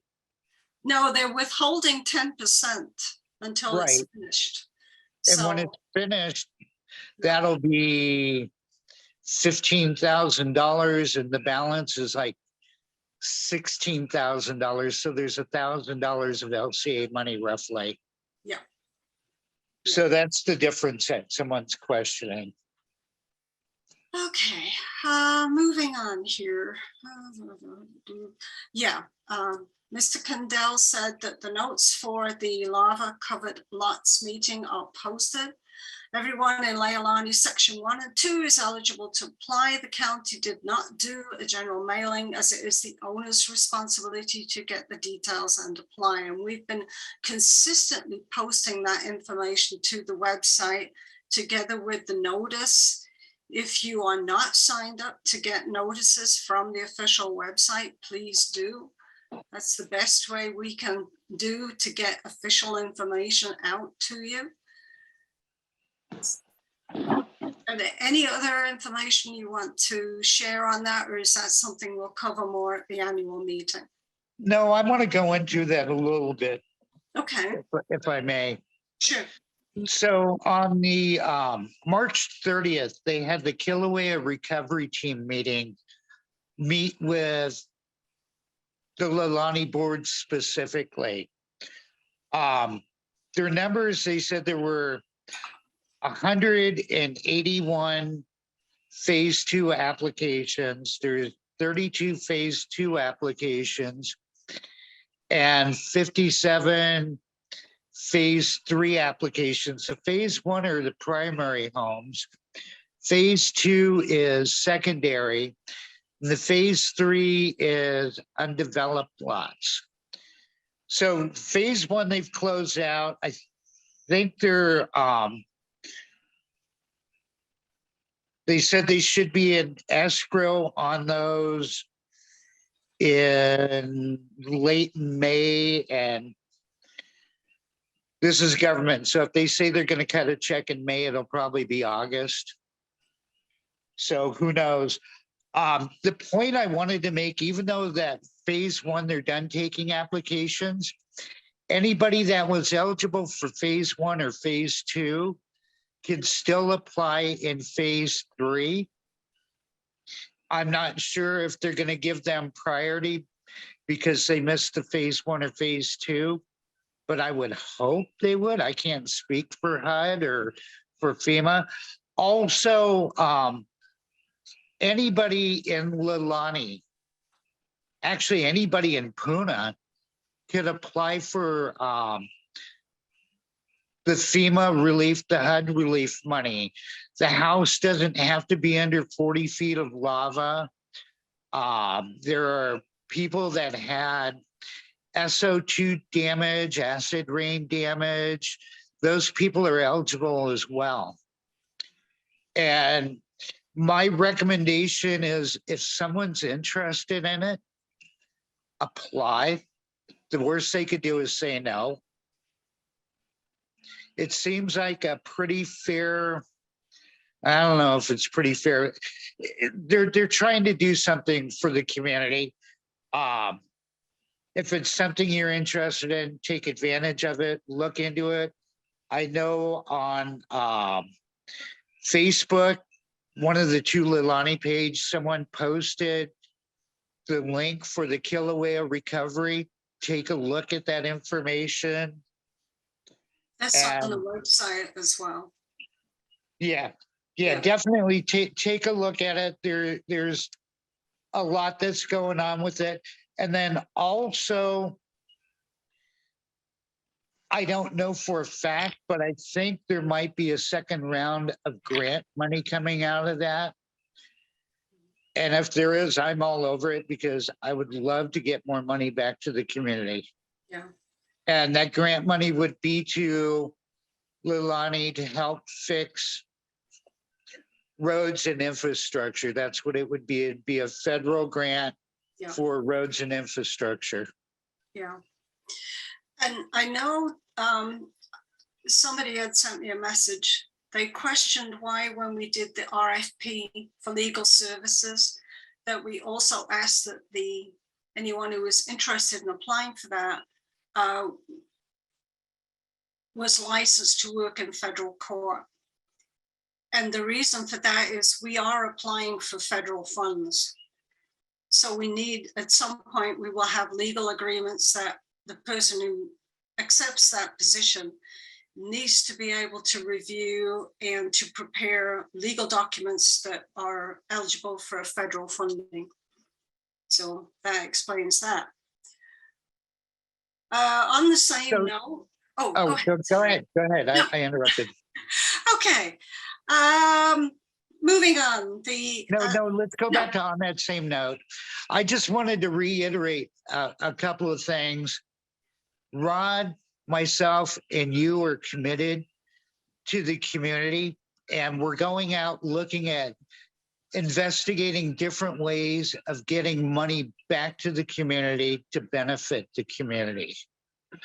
No, they're withholding 10% until it's Right. finished. And when So, it's finished, that'll be $15,000 and the balance is like $16,000. So there's $1,000 of LCA money roughly. yeah. So that's the difference that someone's questioning. Okay, moving on here. Yeah, Mr. Condell said that the notes for the lava covered lots meeting are posted. Everyone in Leilani section 1 and 2 is eligible to apply. The county did not do a general mailing as it is the owner's responsibility to get the details and apply. And we've been consistently posting that information to the website together with the notice. If you are not signed up to get notices from the official website, please do. That's the best way we can do to get official information out to you. Are there any other information you want to share on that, or is that something we'll cover more at the annual meeting? No, I want to go into that a little bit, Okay, if I may. sure. So on the March 30th, they had the Kilauea recovery team meet with the Leilani board specifically. Their numbers, they said there were 181 phase 2 applications. There's 32 phase 2 applications and 57 phase 3 applications. So phase 1 are the primary homes. Phase 2 is secondary. And the phase 3 is undeveloped lots. So phase 1, they've closed out. I think they're, they said they should be in escrow on those in late May, and this is government. So if they say they're going to cut a check in May, it'll probably be August. So who knows? The point I wanted to make, even though that phase one, they're done taking applications, anybody that was eligible for phase one or phase two can still apply in phase three. I'm not sure if they're going to give them priority because they missed the phase one or phase two, but I would hope they would. I can't speak for HUD or for FEMA. Also, anybody in Leilani, actually anybody in Puna could apply for the FEMA relief, the HUD relief money. The house doesn't have to be under 40 feet of lava. There are people that had SO2 damage, acid rain damage. Those people are eligible as well. And my recommendation is if someone's interested in it, apply. The worst they could do is say no. It seems like a pretty fair, I don't know if it's pretty fair. They're trying to do something for the community. If it's something you're interested in, take advantage of it, look into it. I know on Facebook, one of the two Leilani page, someone posted the link for the Kilauea recovery. Take a look at that information. That's on the website as well. Yeah, Yeah. definitely take a look at it. There's a lot that's going on with it. And then also, I don't know for a fact, but I think there might be a second round of grant money coming out of that. And if there is, I'm all over it because I would love to get more money back to the community. Yeah. And that grant money would be to Leilani to help fix roads and infrastructure. That's what it would be. It'd be a federal grant for roads and infrastructure. Yeah. And I know somebody had sent me a message. They questioned why when we did the RFP for legal services, that we also asked that anyone who was interested in applying for that was licensed to work in federal court. And the reason for that is we are applying for federal funds. So we need, at some point, we will have legal agreements that the person who accepts that position needs to be able to review and to prepare legal documents that are eligible for federal funding. So that explains that. On the same note, go ahead. No. I interrupted. Okay. Moving on. No, let's go back to on that same note. I just wanted to reiterate a couple of things. Rod, myself, and you are committed to the community, and we're going out looking at investigating different ways of getting money back to the community to benefit the community.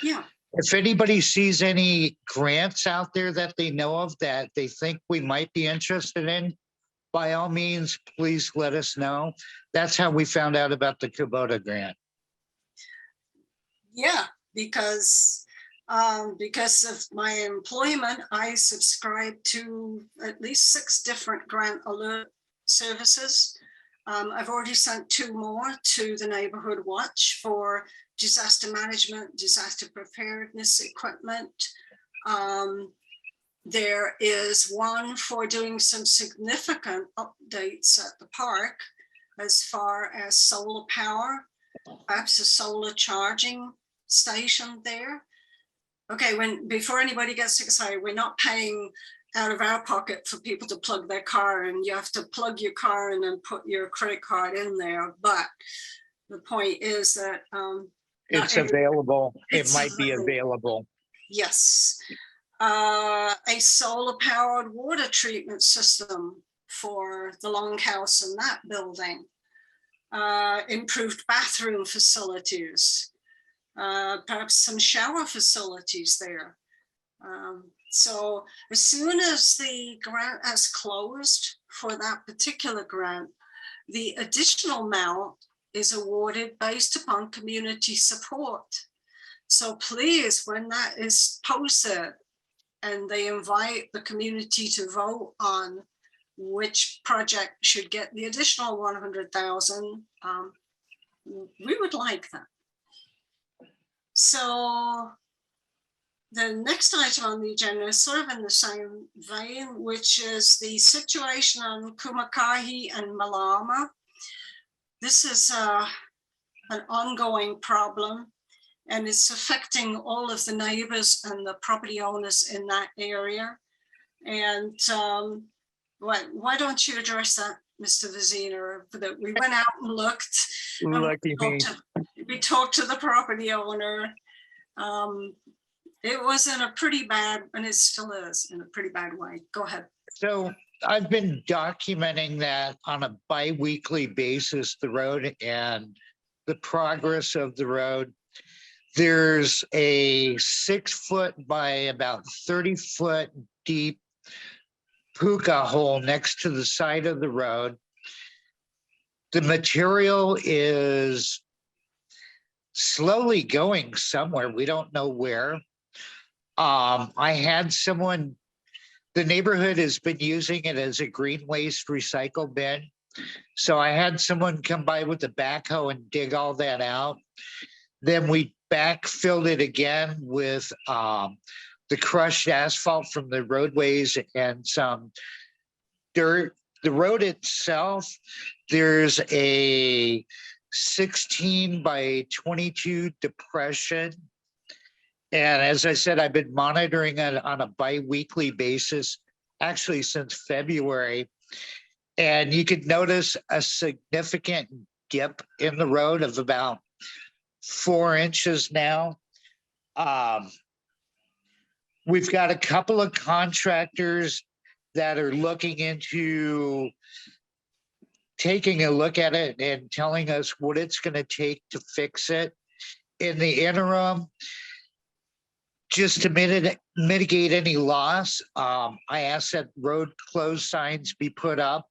Yeah. If anybody sees any grants out there that they know of that they think we might be interested in, by all means, please let us know. That's how we found out about the Kubota grant. Yeah, because of my employment, I subscribe to at least 6 different grant alert services. I've already sent 2 more to the Neighborhood Watch for disaster management, disaster preparedness equipment. There is one for doing some significant updates at the park as far as solar power, perhaps a solar charging station there. Okay, before anybody gets excited, we're not paying out of our pocket for people to plug their car in. You have to plug your car in and put your credit card in there. But the point is that it's available. It might be available. Yes. A solar powered water treatment system for the longhouse in that building. Improved bathroom facilities. Perhaps some shower facilities there. So as soon as the grant has closed for that particular grant, The additional amount is awarded based upon community support. So please, when that is posted and they invite the community to vote on which project should get the additional 100,000, we would like that. So the next item on the agenda is sort of in the same vein, which is the situation on Kumakahi and Malama. This is an ongoing problem, and it's affecting all of the neighbors and the property owners in that area. And why don't you address that, Mr. Vizina? That we went out and looked. And Lucky me. we talked to the property owner. It was in a pretty bad, and it still is in a pretty bad way. Go ahead. So I've been documenting that on a bi-weekly basis, the road and the progress of the road. There's a 6-foot by about 30-foot deep puka hole next to the side of the road. The material is slowly going somewhere. We don't know where. I had someone, the neighborhood has been using it as a green waste recycle bin. So I had someone come by with a backhoe and dig all that out. Then we backfilled it again with the crushed asphalt from the roadways and some dirt. The road itself, there's a 16 by 22 depression. And as I said, I've been monitoring it on a bi-weekly basis, actually since February. And you could notice a significant dip in the road of about 4 inches now. We've got a couple of contractors that are looking into taking a look at it and telling us what it's going to take to fix it. In the interim, just to mitigate any loss, I asked that road closed signs be put up.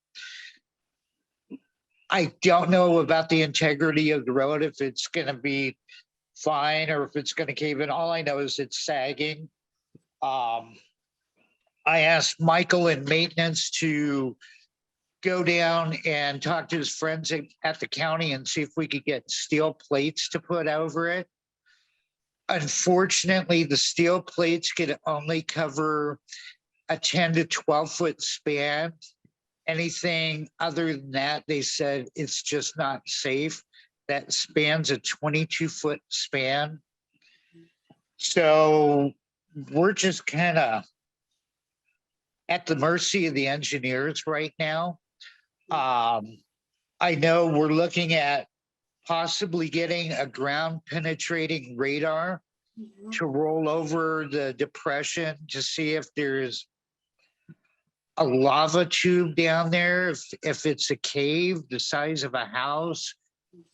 I don't know about the integrity of the road, if it's going to be fine or if it's going to cave in. All I know is it's sagging. I asked Michael in maintenance to go down and talk to his friends at the county and see if we could get steel plates to put over it. Unfortunately, the steel plates could only cover a 10 to 12 foot span. Anything other than that, they said it's just not safe. That spans a 22-foot span. So we're just kind of at the mercy of the engineers right now. I know we're looking at possibly getting a ground penetrating radar to roll over the depression to see if there's a lava tube down there, if it's a cave the size of a house,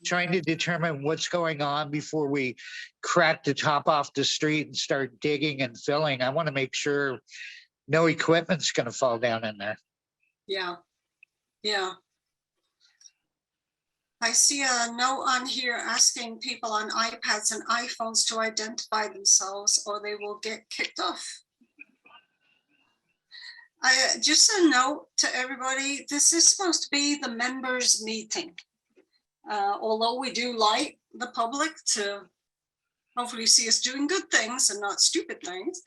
trying to determine what's going on before we crack the top off the street and start digging and filling. I want to make sure no equipment's going to fall down in there. Yeah, yeah. I see a note on here asking people on iPads and iPhones to identify themselves or they will get kicked off. Just a note to everybody, this is supposed to be the members' meeting. Although we do like the public to hopefully see us doing good things and not stupid things.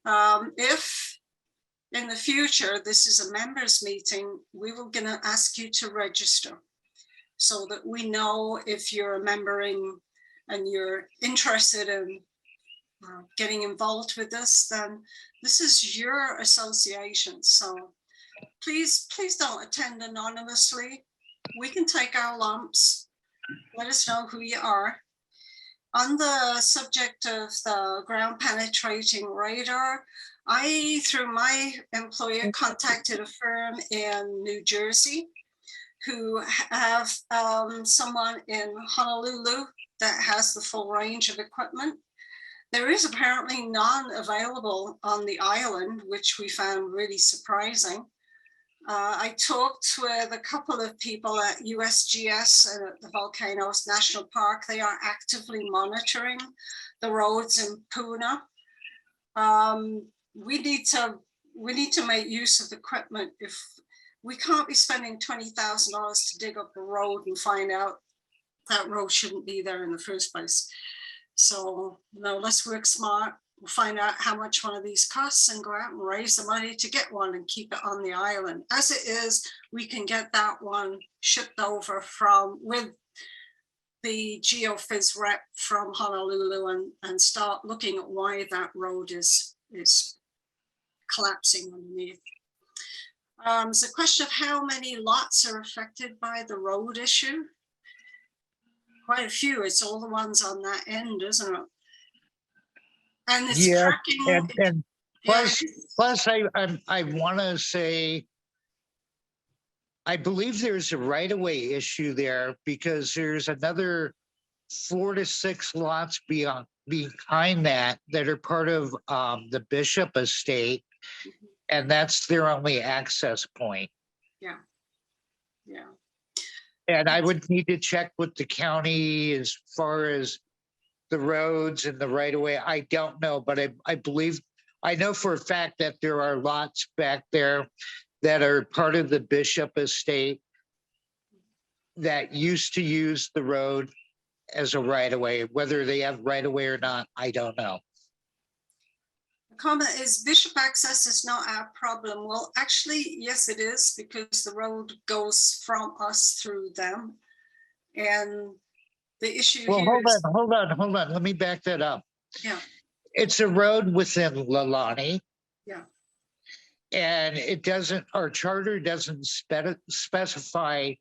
If in the future this is a members' meeting, we were going to ask you to register so that we know if you're a member and you're interested in getting involved with this, then this is your association. So please don't attend anonymously. We can take our lumps. Let us know who you are. On the subject of the ground penetrating radar, I, through my employer, contacted a firm in New Jersey who have someone in Honolulu that has the full range of equipment. There is apparently none available on the island, which we found really surprising. I talked with a couple of people at USGS and at the Volcanoes National Park. They are actively monitoring the roads in Puna. We need to make use of equipment. If we can't be spending $20,000 to dig up a road and find out that road shouldn't be there in the first place. So no, let's work smart. We'll find out how much one of these costs and go out and raise the money to get one and keep it on the island. As it is, we can get that one shipped over from with the geophys rep from Honolulu and start looking at why that road is collapsing underneath. It's a question of how many lots are affected by the road issue. Quite a few. It's all the ones on that end, isn't it? And it's cracking. And plus I want to say, I believe there's a right-of-way issue there because there's another 4 to 6 lots behind that are part of the Bishop estate, and that's their only access point. Yeah. Yeah. And I would need to check with the county as far as the roads and the right of way. I don't know, but I believe, I know for a fact that there are lots back there that are part of the Bishop estate that used to use the road as a right of way. Whether they have right of way or not, I don't know. The comment is Bishop access is not our problem. Well, actually, yes, it is, because the road goes from us through them. And the issue Well, here is, hold on. Let me back that up. yeah, It's a road within Leilani. yeah, And it doesn't, our charter doesn't specify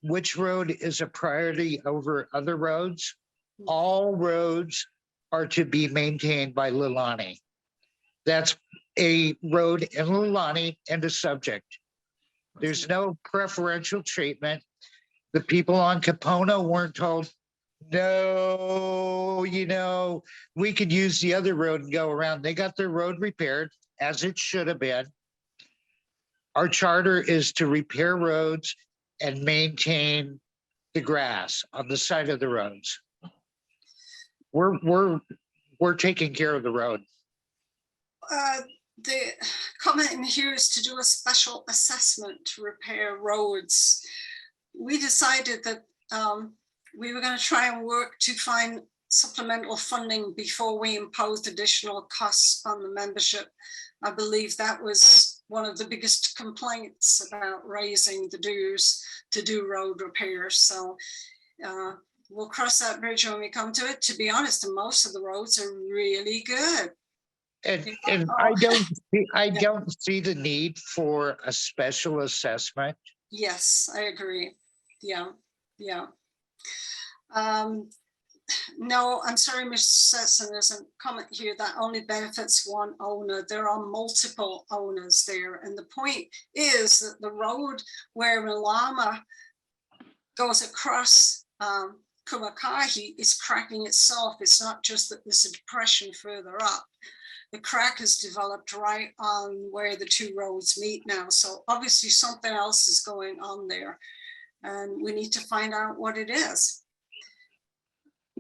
which road is a priority over other roads. All roads are to be maintained by Leilani. That's a road in Leilani and a subject. There's no preferential treatment. The people on Capona weren't told, no, you know, we could use the other road and go around. They got their road repaired as it should have been. Our charter is to repair roads and maintain the grass on the side of the roads. We're taking care of the road. the comment in here is to do a special assessment to repair roads. We decided that we were going to try and work to find supplemental funding before we imposed additional costs on the membership. I believe that was one of the biggest complaints about raising the dues to do road repairs. So we'll cross that bridge when we come to it. To be honest, most of the roads are really good. And I don't see the need for a special assessment. Yes, I agree. Yeah. No, I'm sorry, Mr. Setson, there's a comment here that only benefits one owner. There are multiple owners there. And the point is that the road where Malama goes across Kumakahi is cracking itself. It's not just that there's a depression further up. The crack has developed right on where the two roads meet now. So obviously something else is going on there. And we need to find out what it is.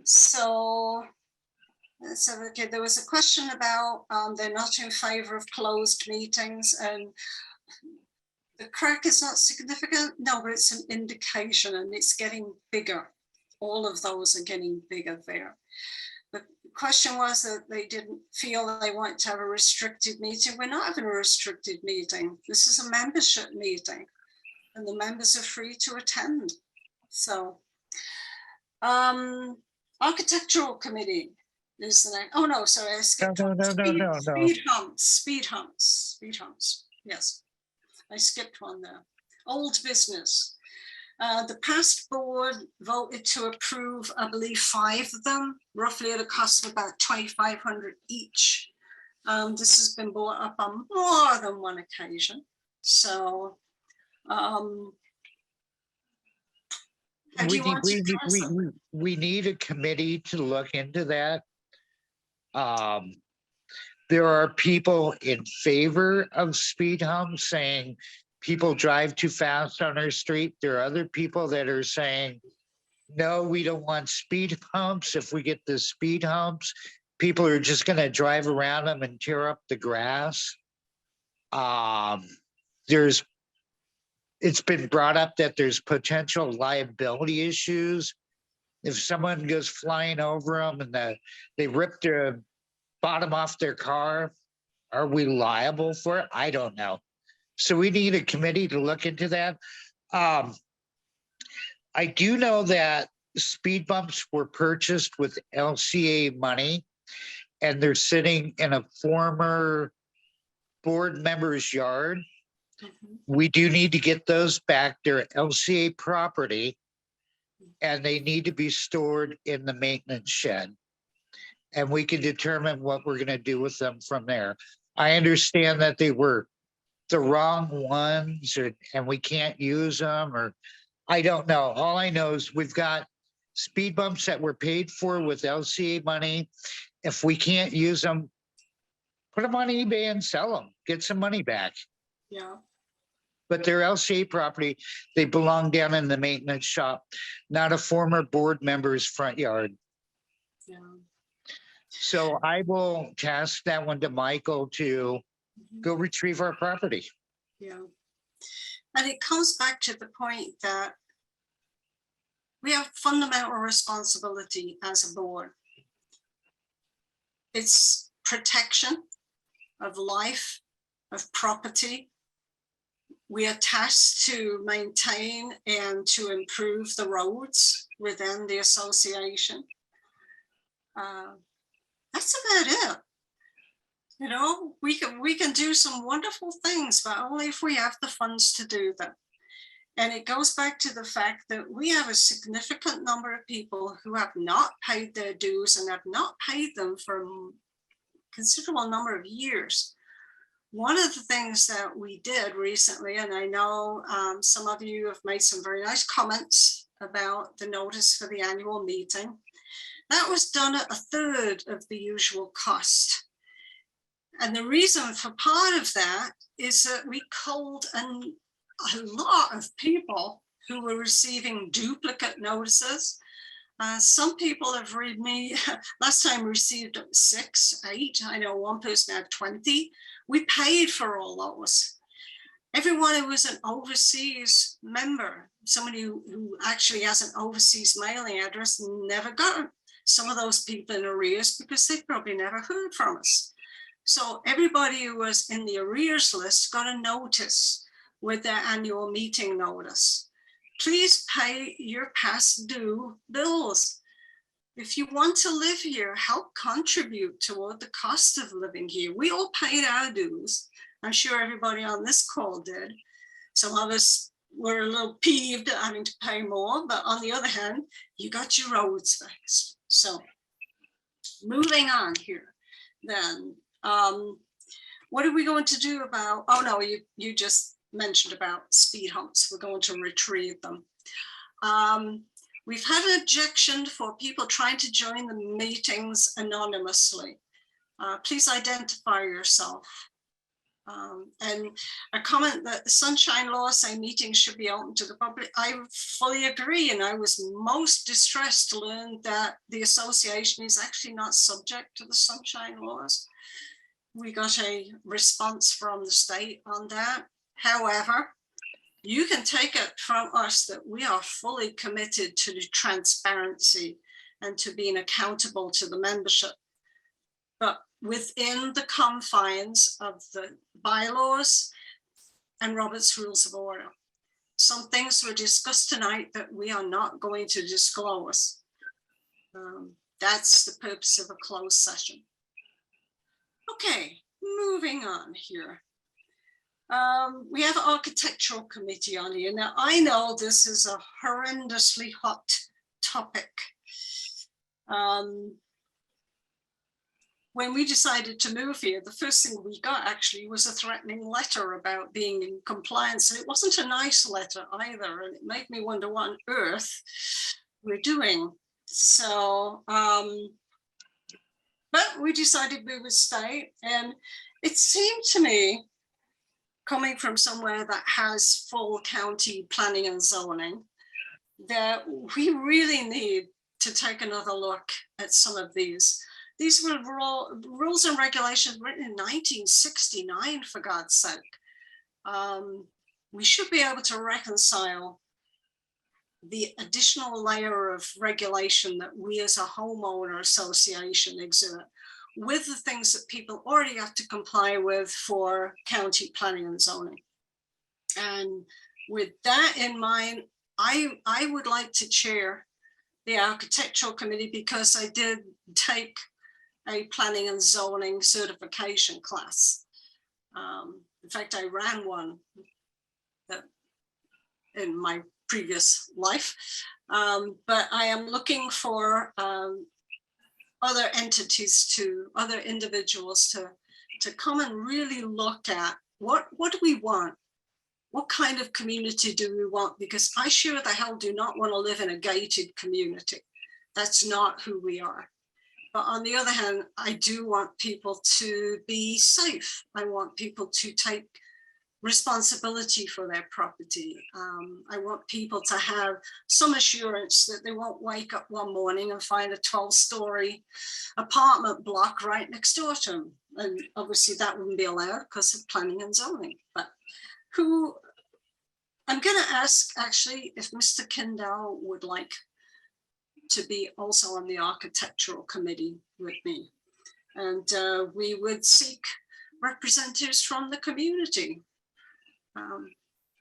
So okay, there was a question about they're not in favor of closed meetings, and the crack is not significant. No, but it's an indication and it's getting bigger. All of those are getting bigger there. The question was that they didn't feel they wanted to have a restricted meeting. We're not having a restricted meeting. This is a membership meeting and the members are free to attend. So, Architectural Committee is the name. Oh no, sorry, I skipped No. Speed humps. Yes, I skipped one there. Old business. The past board voted to approve, I believe, 5 of them, roughly at a cost of about $2,500 each. This has been brought up on more than one occasion. So, we need a committee to look into that. There are people in favor of speed humps saying people drive too fast on our street. There are other people that are saying, no, we don't want speed humps. If we get the speed humps, people are just going to drive around them and tear up the grass. It's been brought up that there's potential liability issues. If someone goes flying over them and they rip the bottom off their car, are we liable for it? I don't know. So we need a committee to look into that. I do know that speed bumps were purchased with LCA money, and they're sitting in a former board member's yard. We do need to get those back. They're LCA property, and they need to be stored in the maintenance shed. And we can determine what we're going to do with them from there. I understand that they were the wrong ones, and we can't use them, or I don't know. All I know is we've got speed bumps that were paid for with LCA money. If we can't use them, put them on eBay and sell them, get some money back. Yeah. But they're LCA property. They belong down in the maintenance shop, not a former board member's front yard. Yeah. So I will task that one to Michael to go retrieve our property. Yeah. And it comes back to the point that we have fundamental responsibility as a board. It's protection of life, of property. We are tasked to maintain and to improve the roads within the association. That's about it. You know, we can do some wonderful things, but only if we have the funds to do them. And it goes back to the fact that we have a significant number of people who have not paid their dues and have not paid them for a considerable number of years. One of the things that we did recently, and I know some of you have made some very nice comments about the notice for the annual meeting, that was done at 1/3 of the usual cost. And the reason for part of that is that we culled a lot of people who were receiving duplicate notices. Some people have read me, last time received 6, 8. I know one person had 20. We paid for all those. Everyone who was an overseas member, somebody who actually has an overseas mailing address, never got some of those people in arrears because they probably never heard from us. So everybody who was in the arrears list got a notice with their annual meeting notice. Please pay your past due bills. If you want to live here, help contribute toward the cost of living here. We all paid our dues. I'm sure everybody on this call did. Some of us were a little peeved at having to pay more, but on the other hand, you got your roads fixed. So moving on here then. What are we going to do about, oh no, you just mentioned about speed humps. We're going to retrieve them. We've had an objection for people trying to join the meetings anonymously. Please identify yourself. And a comment that the sunshine law say meetings should be open to the public. I fully agree, and I was most distressed to learn that the association is actually not subject to the sunshine laws. We got a response from the state on that. However, you can take it from us that we are fully committed to the transparency and to being accountable to the membership, but within the confines of the bylaws and Robert's Rules of Order. Some things were discussed tonight that we are not going to disclose. That's the purpose of a closed session. Okay, moving on here. We have an architectural committee on here. Now, I know this is a horrendously hot topic. When we decided to move here, the first thing we got actually was a threatening letter about being in compliance. And it wasn't a nice letter either. And it made me wonder what on earth we're doing. So, but we decided we would stay. And it seemed to me coming from somewhere that has full county planning and zoning, that we really need to take another look at some of these. These were rules and regulations written in 1969, for God's sake. We should be able to reconcile the additional layer of regulation that we as a homeowner association exert with the things that people already have to comply with for county planning and zoning. And with that in mind, I would like to chair the architectural committee because I did take a planning and zoning certification class. In fact, I ran one in my previous life, but I am looking for other entities other individuals to come and really look at what do we want? What kind of community do we want? Because I sure the hell do not want to live in a gated community. That's not who we are. But on the other hand, I do want people to be safe. I want people to take responsibility for their property. I want people to have some assurance that they won't wake up one morning and find a 12-story apartment block right next door to them. And obviously that wouldn't be allowed because of planning and zoning. But I'm going to ask actually if Mr. Kendall would like to be also on the architectural committee with me. And we would seek representatives from the community.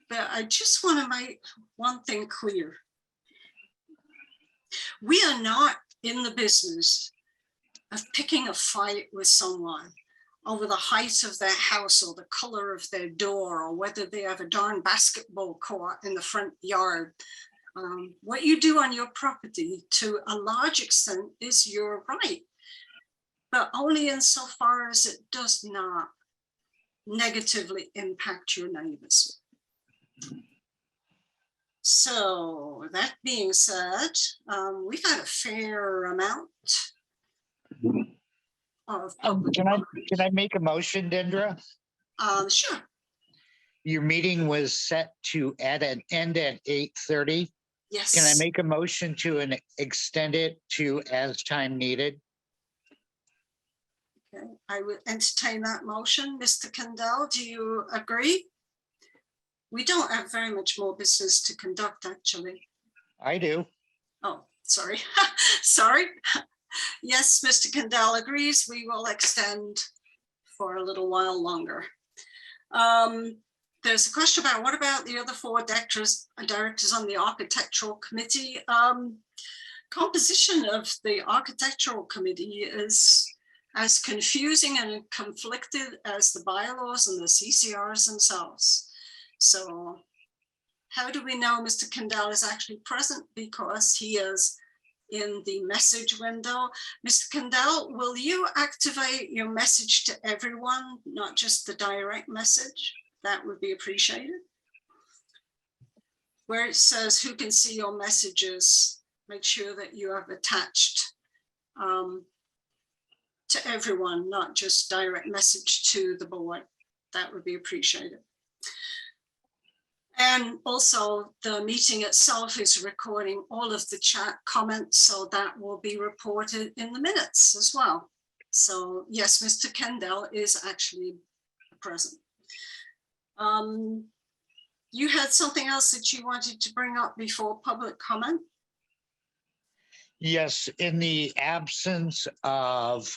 But I just want to make one thing clear. We are not in the business of picking a fight with someone over the height of their house or the color of their door or whether they have a darn basketball court in the front yard. What you do on your property to a large extent is your right, but only insofar as it does not negatively impact your neighbors. So that being said, we've had a fair amount of Can I make a motion, Dendra? sure. Your meeting was set to end at 8:30. Yes. Can I make a motion to extend it to as time needed? Okay, I would entertain that motion. Mr. Kendall, do you agree? We don't have very much more business to conduct, actually. I do. Oh, sorry. Sorry. Yes, Mr. Kendall agrees. We will extend for a little while longer. There's a question about what about the other four directors on the architectural committee? Composition of the architectural committee is as confusing and conflicted as the bylaws and the CCRs themselves. So how do we know Mr. Kendall is actually present? Because he is in the message window. Mr. Kendall, will you activate your message to everyone, not just the direct message? That would be appreciated. Where it says who can see your messages, make sure that you have attached to everyone, not just direct message to the board. That would be appreciated. And also the meeting itself is recording all of the chat comments, so that will be reported in the minutes as well. So yes, Mr. Kendall is actually present. You had something else that you wanted to bring up before public comment? Yes, in the absence of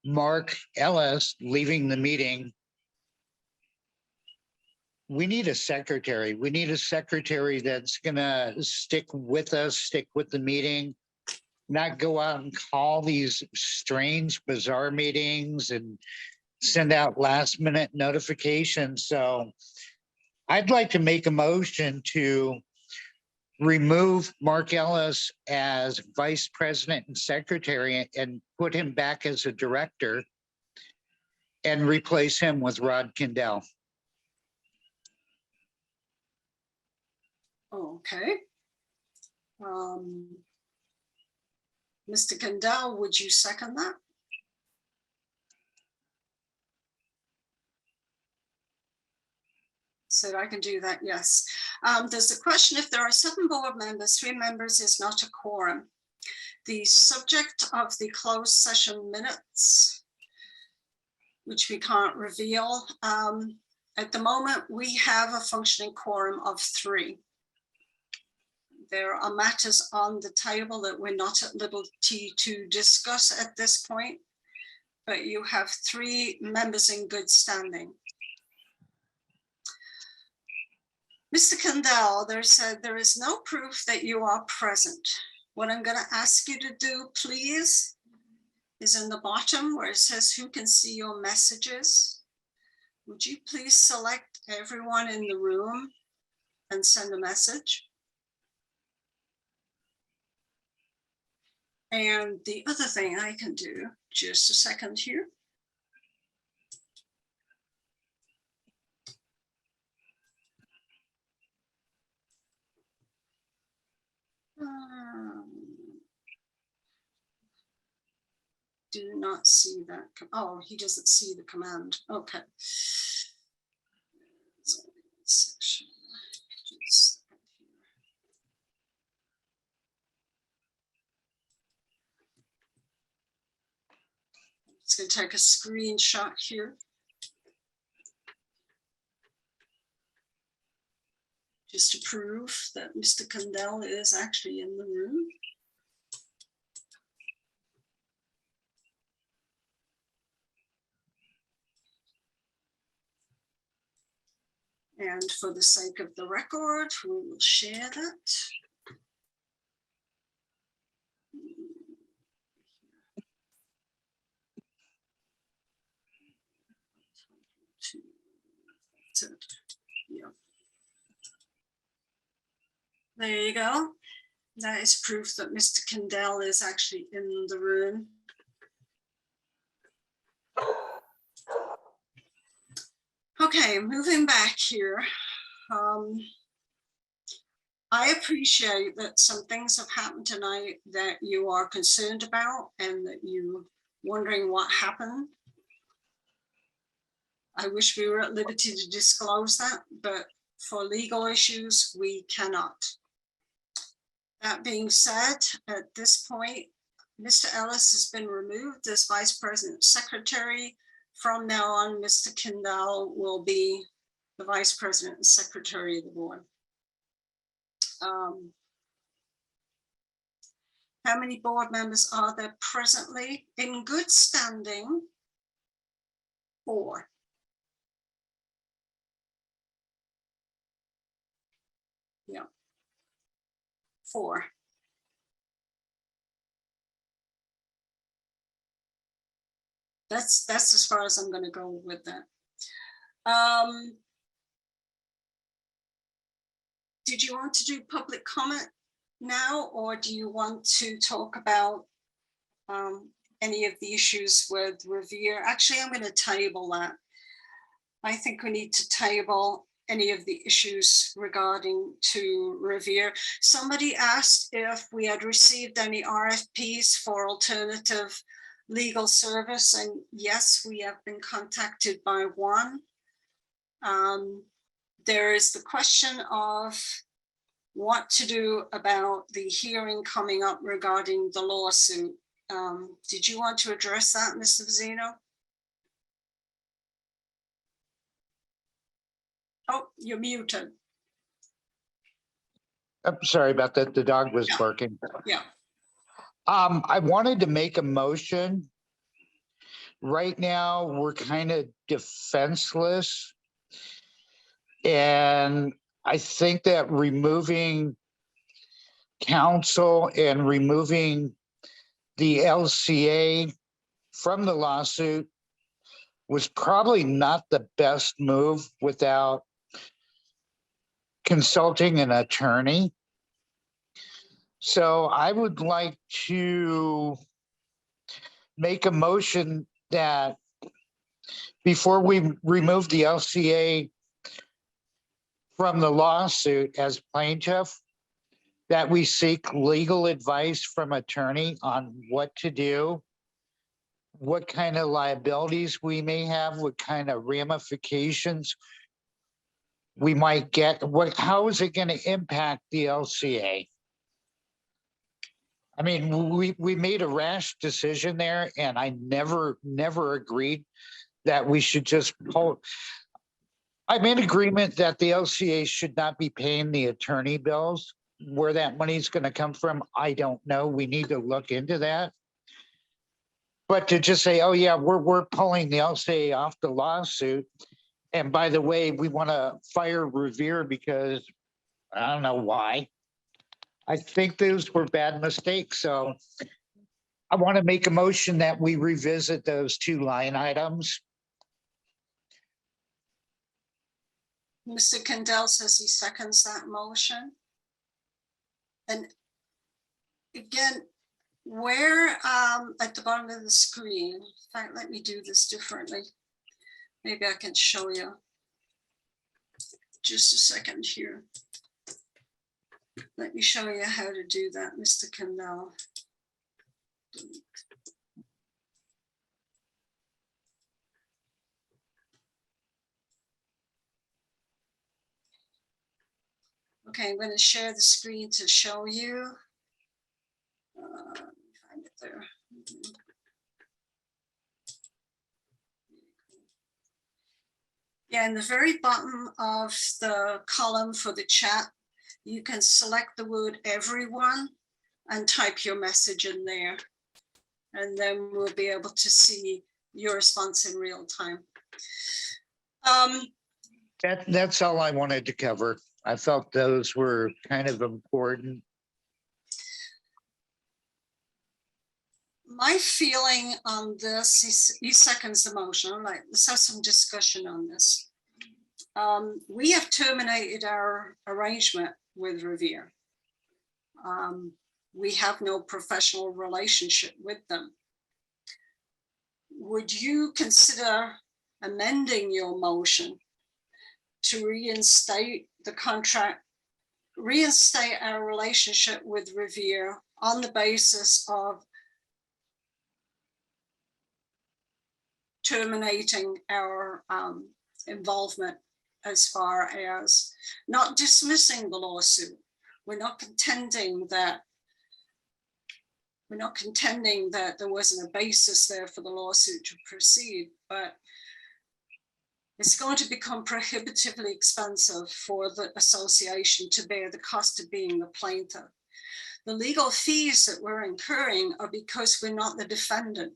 Mark Ellis leaving the meeting, we need a secretary. We need a secretary that's gonna stick with us, stick with the meeting, not go out and call these strange, bizarre meetings and send out last minute notifications. So I'd like to make a motion to remove Mark Ellis as vice president and secretary and put him back as a director and replace him with Rod Kendall. Okay. Mr. Kendall, would you second that? said I can do that, yes. There's a question, if there are 7 board members, 3 members is not a quorum. The subject of the closed session minutes, which we can't reveal. At the moment, we have a functioning quorum of 3. There are matters on the table that we're not at liberty to discuss at this point, but you have 3 members in good standing. Mr. Kendall, there is no proof that you are present. What I'm going to ask you to do, please, is in the bottom where it says who can see your messages. Would you please select everyone in the room and send a message? And the other thing I can do, just a second here. Do not see that. Oh, he doesn't see the command. Okay. Section. Just going to take a screenshot here. Just to prove that Mr. Kendall is actually in the room. And for the sake of the record, we will share that. Yeah. There you go. That is proof that Mr. Kendall is actually in the room. Okay, moving back here. I appreciate that some things have happened tonight that you are concerned about and that you're wondering what happened. I wish we were at liberty to disclose that, but for legal issues, we cannot. That being said, at this point, Mr. Ellis has been removed as Vice President Secretary. From now on, Mr. Kendall will be the Vice President and Secretary of the board. How many board members are there presently? In good standing, 4. Yeah, 4. That's as far as I'm going to go with that. Did you want to do public comment now, or do you want to talk about any of the issues with Revere? Actually, I'm going to table that. I think we need to table any of the issues regarding to Revere. Somebody asked if we had received any RFPs for alternative legal service, and yes, we have been contacted by one. There is the question of what to do about the hearing coming up regarding the lawsuit. Did you want to address that, Mr. Vizino? Oh, you're muted. I'm sorry about that. The dog was Yeah. barking. Yeah. I wanted to make a motion. Right now, we're kind of defenseless. And I think that removing counsel and removing the LCA from the lawsuit was probably not the best move without consulting an attorney. So I would like to make a motion that before we remove the LCA from the lawsuit as plaintiff, that we seek legal advice from attorney on what to do, what kind of liabilities we may have, what kind of ramifications we might get, how is it going to impact the LCA? I mean, we made a rash decision there, and I never agreed that we should just hold. I'm in agreement that the LCA should not be paying the attorney bills. Where that money's going to come from, I don't know. We need to look into that. But to just say, oh yeah, we're pulling the LCA off the lawsuit. And by the way, we want to fire Revere because I don't know why. I think those were bad mistakes. So I want to make a motion that we revisit those two line items. Mr. Kendall says he seconds that motion. And again, where at the bottom of the screen, in fact, let me do this differently. Maybe I can show you. Just a second here. Let me show you how to do that, Mr. Kendall. Okay, I'm going to share the screen to show you. Let me find it there. Yeah, in the very bottom of the column for the chat, you can select the word everyone and type your message in there. And then we'll be able to see your response in real time. That's all I wanted to cover. I felt those were kind of important. My feeling on this, he seconds the motion. I'm like, let's have some discussion on this. We have terminated our arrangement with Revere. We have no professional relationship with them. Would you consider amending your motion to reinstate the contract, reinstate our relationship with Revere on the basis of terminating our involvement as far as not dismissing the lawsuit? We're not contending that there wasn't a basis there for the lawsuit to proceed, but it's going to become prohibitively expensive for the association to bear the cost of being the plaintiff. The legal fees that we're incurring are because we're not the defendant.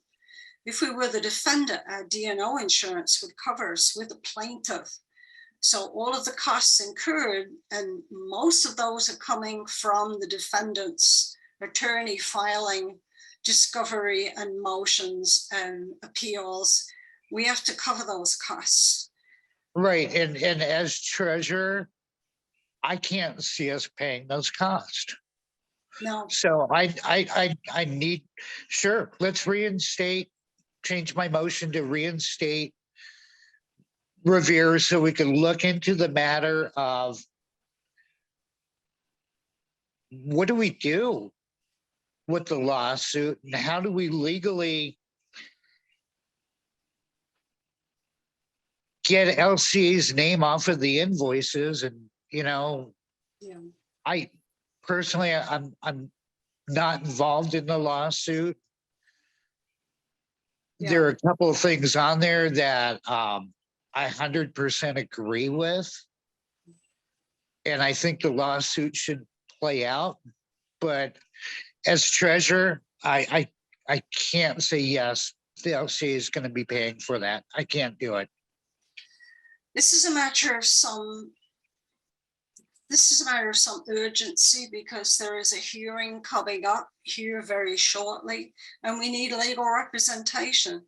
If we were the defendant, our D&O insurance would cover us. We're the plaintiff. So all of the costs incurred, and most of those are coming from the defendant's attorney filing discovery and motions and appeals. We have to cover those costs. Right, and as treasurer, I can't see us paying those costs. No. So I need, sure, let's reinstate, change my motion to reinstate Revere so we can look into the matter of what do we do with the lawsuit and how do we legally get LCA's name off of the invoices. And Yeah. I personally, I'm not involved in the lawsuit. Yeah. There are a couple of things on there that I 100% agree with. And I think the lawsuit should play out. But as treasurer, I can't say yes, the LCA is going to be paying for that. I can't do it. This is a matter of some urgency because there is a hearing coming up here very shortly, and we need legal representation.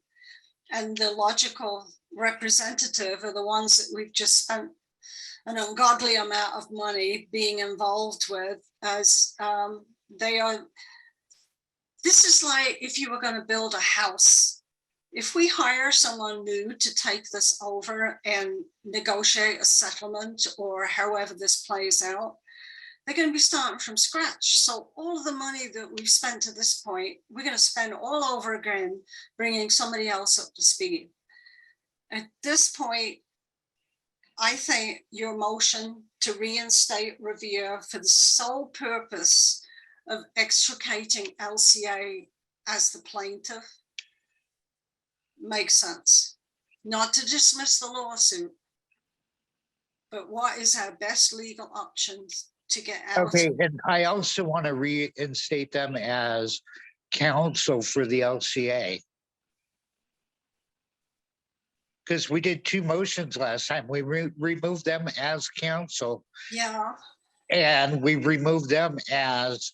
And the logical representative are the ones that we've just spent an ungodly amount of money being involved with, as they are. This is like if you were going to build a house. If we hire someone new to take this over and negotiate a settlement or however this plays out, they're going to be starting from scratch. So all of the money that we've spent to this point, we're going to spend all over again, bringing somebody else up to speed. At this point, I think your motion to reinstate Revere for the sole purpose of extricating LCA as the plaintiff makes sense. Not to dismiss the lawsuit, but what is our best legal options to get out? Okay, and I also want to reinstate them as counsel for the LCA. Because we did 2 motions last time. We removed them as counsel Yeah, and we removed them as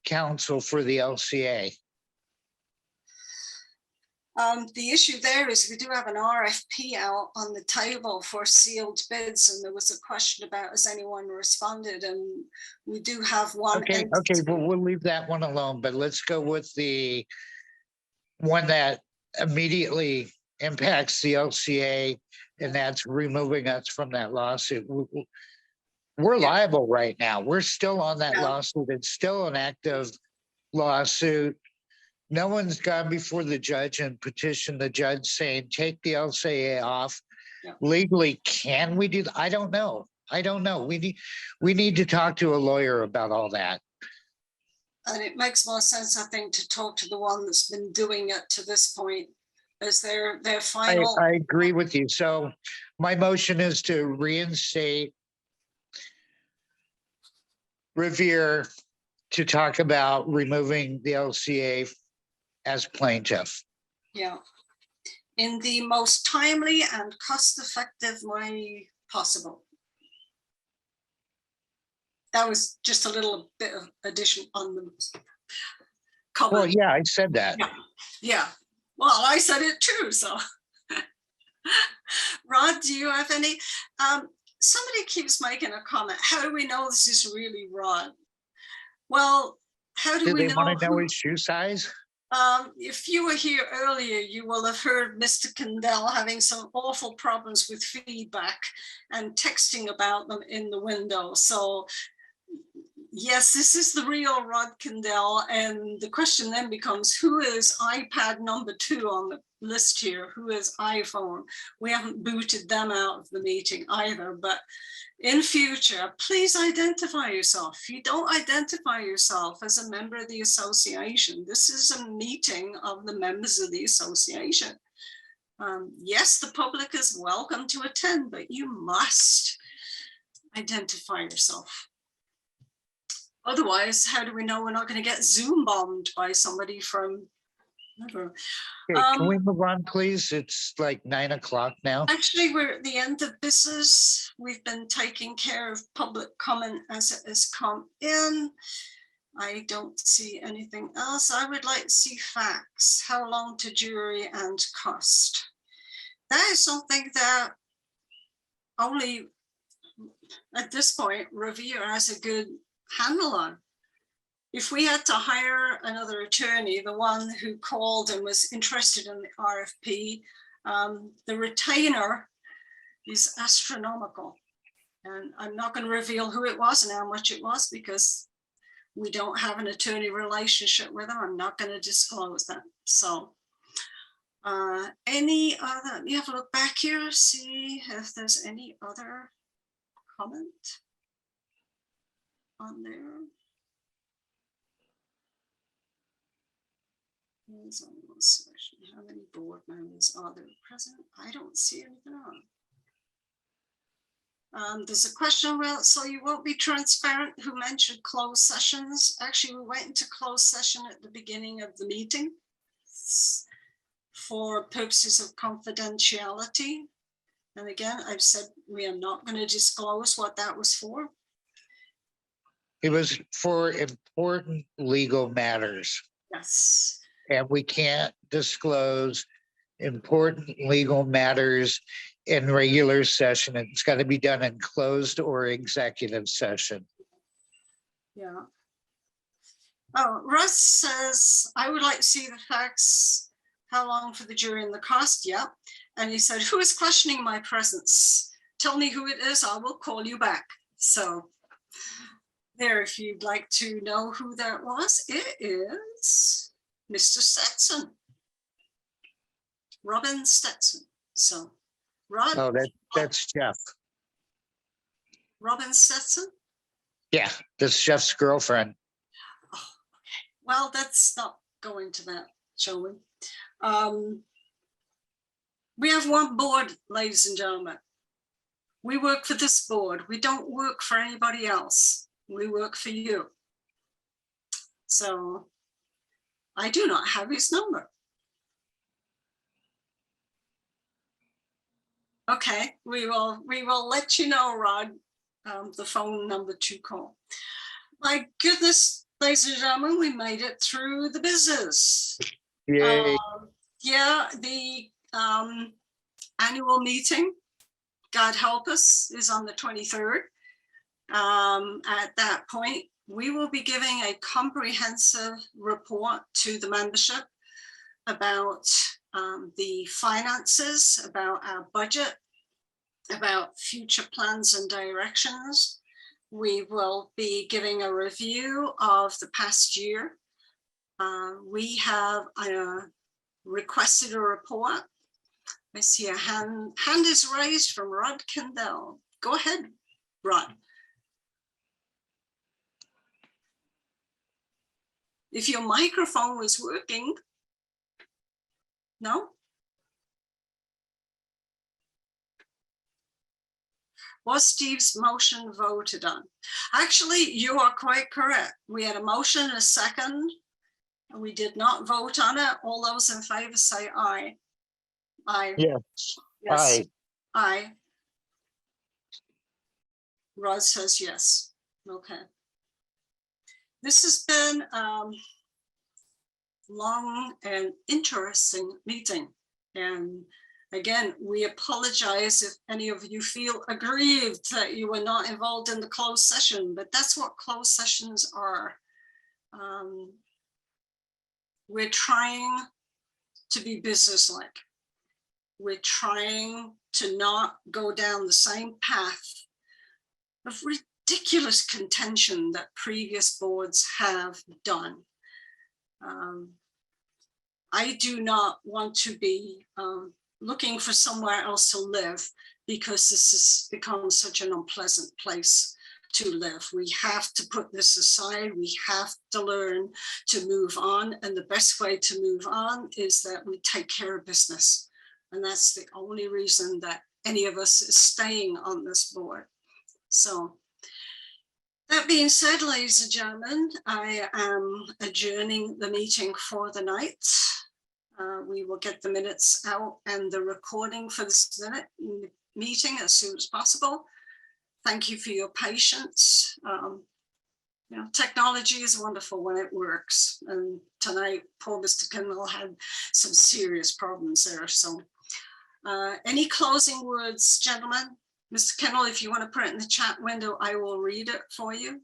counsel for the LCA. the issue there is we do have an RFP out on the table for sealed bids, and there was a question about has anyone responded, and we do have one. Okay, well, we'll leave that one alone, but let's go with the one that immediately impacts the LCA, and that's removing us from that lawsuit. We're liable right now. We're still on that lawsuit. It's still an active lawsuit. No one's gone before the judge and petitioned the judge saying, take the LCA off. Yeah. Legally, can we do that? I don't know. We need to talk to a lawyer about all that. And it makes more sense, I think, to talk to the one that's been doing it to this point as their final. I agree with you. So my motion is to reinstate Revere to talk about removing the LCA as plaintiff. Yeah, in the most timely and cost-effective way possible. That was just a little bit of addition on the comment. Well, yeah, I said that. Yeah. Well, I said it too, so. Rod, do you have any? Somebody keeps making a comment. How do we know this is really Rod? Well, how do we know? They want to know his shoe size? If you were here earlier, you will have heard Mr. Kendall having some awful problems with feedback and texting about them in the window. So yes, this is the real Rod Kendall. And the question then becomes, who is iPad number 2 on the list here? Who is iPhone? We haven't booted them out of the meeting either, but in future, please identify yourself. If you don't identify yourself as a member of the association, this is a meeting of the members of the association. Yes, the public is welcome to attend, but you must identify yourself. Otherwise, how do we know we're not going to get Zoom bombed by somebody from whatever? Okay, can we move on, please? It's like 9 o'clock now. Actually, we're at the end of business. We've been taking care of public comment as it has come in. I don't see anything else. I would like to see facts. How long to jury and cost? That is something that only at this point Revere has a good handle on. If we had to hire another attorney, the one who called and was interested in the RFP, the retainer is astronomical. And I'm not going to reveal who it was and how much it was because we don't have an attorney relationship with them. I'm not going to disclose that. So any other, let me have a look back here, see if there's any other comment on there. How many board members are there present? I don't see anything on. There's a question, well, so you won't be transparent who mentioned closed sessions. Actually, we went into closed session at the beginning of the meeting for purposes of confidentiality. And again, I've said we are not going to disclose what that was for. It was for important legal matters. Yes. And we can't disclose important legal matters in regular session. It's got to be done in closed or executive session. Yeah. Oh, Russ says, I would like to see the facts. How long for the jury and the cost? Yeah. And he said, who is questioning my presence? Tell me who it is. I will call you back. So there, if you'd like to know who that was, it is Mr. Stetson, Robin Stetson. So Rod, Oh, that's Jeff. Robin Stetson? Yeah, that's Jeff's girlfriend. Well, that's not going to that, shall we? We have one board, ladies and gentlemen. We work for this board. We don't work for anybody else. We work for you. So I do not have his number. Okay, we will let you know, Rod, the phone number to call. My goodness, ladies and gentlemen, we made it through the business. Yay. Yeah, the annual meeting, God help us, is on the 23rd. At that point, we will be giving a comprehensive report to the membership about the finances, about our budget, about future plans and directions. We will be giving a review of the past year. We have requested a report. I see a hand is raised from Rod Kendall. Go ahead, Rod. If your microphone was working. No? Was Steve's motion voted on? Actually, you are quite correct. We had a motion and a second. We did not vote on it. All those in favor say aye. Aye. Yes. Yes. Aye. Aye. Rod says yes. Okay. This has been long and interesting meeting. And again, we apologize if any of you feel aggrieved that you were not involved in the closed session, but that's what closed sessions are. We're trying to be businesslike. We're trying to not go down the same path of ridiculous contention that previous boards have done. I do not want to be looking for somewhere else to live because this has become such an unpleasant place to live. We have to put this aside. We have to learn to move on. And the best way to move on is that we take care of business. And that's the only reason that any of us is staying on this board. So that being said, ladies and gentlemen, I am adjourning the meeting for the night. We will get the minutes out and the recording for this meeting as soon as possible. Thank you for your patience. You know, technology is wonderful when it works. And tonight, poor Mr. Kendall had some serious problems there. So any closing words, gentlemen? Mr. Kendall, if you want to put it in the chat window, I will read it for you.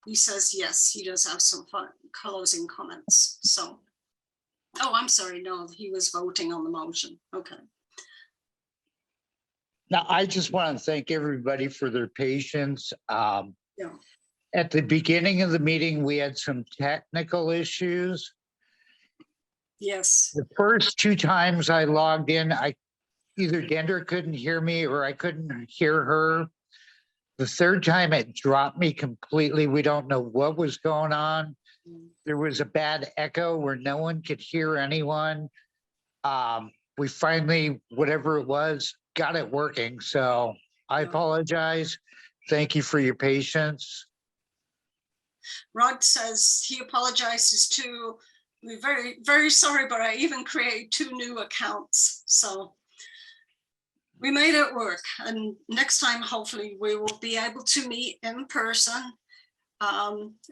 He says, yes, he does have some fun closing comments. So, oh, I'm sorry. No, he was voting on the motion. Okay. Now, I just want to thank everybody for their patience. Yeah. At the beginning of the meeting, we had some technical issues. Yes. The first two times I logged in, either Dendra couldn't hear me or I couldn't hear her. The third time it dropped me completely. We don't know what was going on. There was a bad echo where no one could hear anyone. We finally, whatever it was, got it working. So I apologize. Thank you for your patience. Rod says he apologizes too. We're very, very sorry, but I even created 2 new accounts. So we made it work. And next time, hopefully we will be able to meet in person.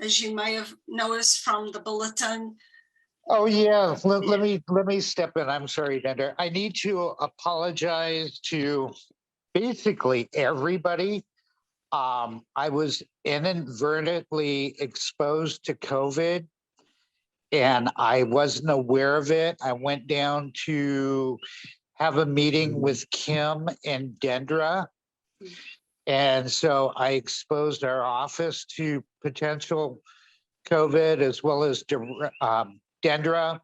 As you may have noticed from the bulletin. Oh yeah, let me step in. I'm sorry, Dendra. I need to apologize to basically everybody. I was inadvertently exposed to COVID and I wasn't aware of it. I went down to have a meeting with Kim and Dendra. And so I exposed our office to potential COVID as well as Dendra.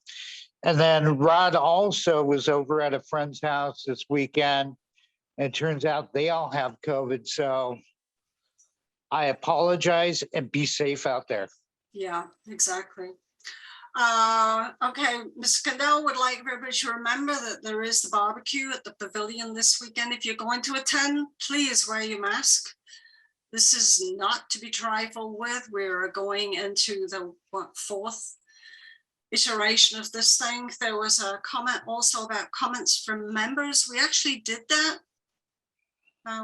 And then Rod also was over at a friend's house this weekend. And it turns out they all have COVID. So I apologize and be safe out there. Yeah, exactly. Okay, Ms. Kendall would like everybody to remember that there is the barbecue at the Pavilion this weekend. If you're going to attend, please wear your mask. This is not to be trifled with. We're going into the fourth iteration of this thing. There was a comment also about comments from members. We actually did that.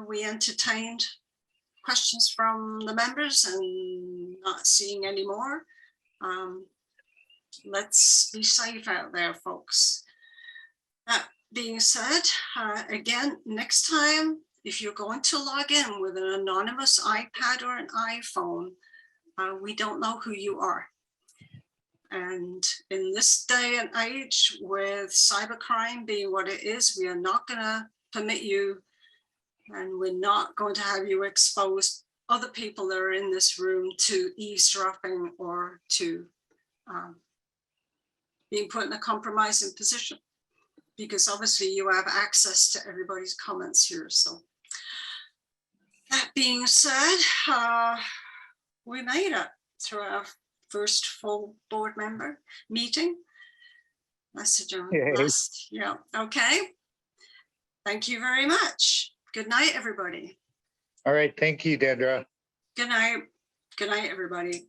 We entertained questions from the members and not seeing any more. Let's be safe out there, folks. That being said, again, next time, if you're going to log in with an anonymous iPad or an iPhone, we don't know who you are. And in this day and age, with cybercrime being what it is, we are not going to permit you, and we're not going to have you expose other people that are in this room to eavesdropping or to being put in a compromising position, because obviously you have access to everybody's comments here. So that being said, we made it through our first full board member meeting. Yeah, okay. Thank you very much. Good night, everybody. All right. Thank you, Deirdre. Good night. Good night, everybody.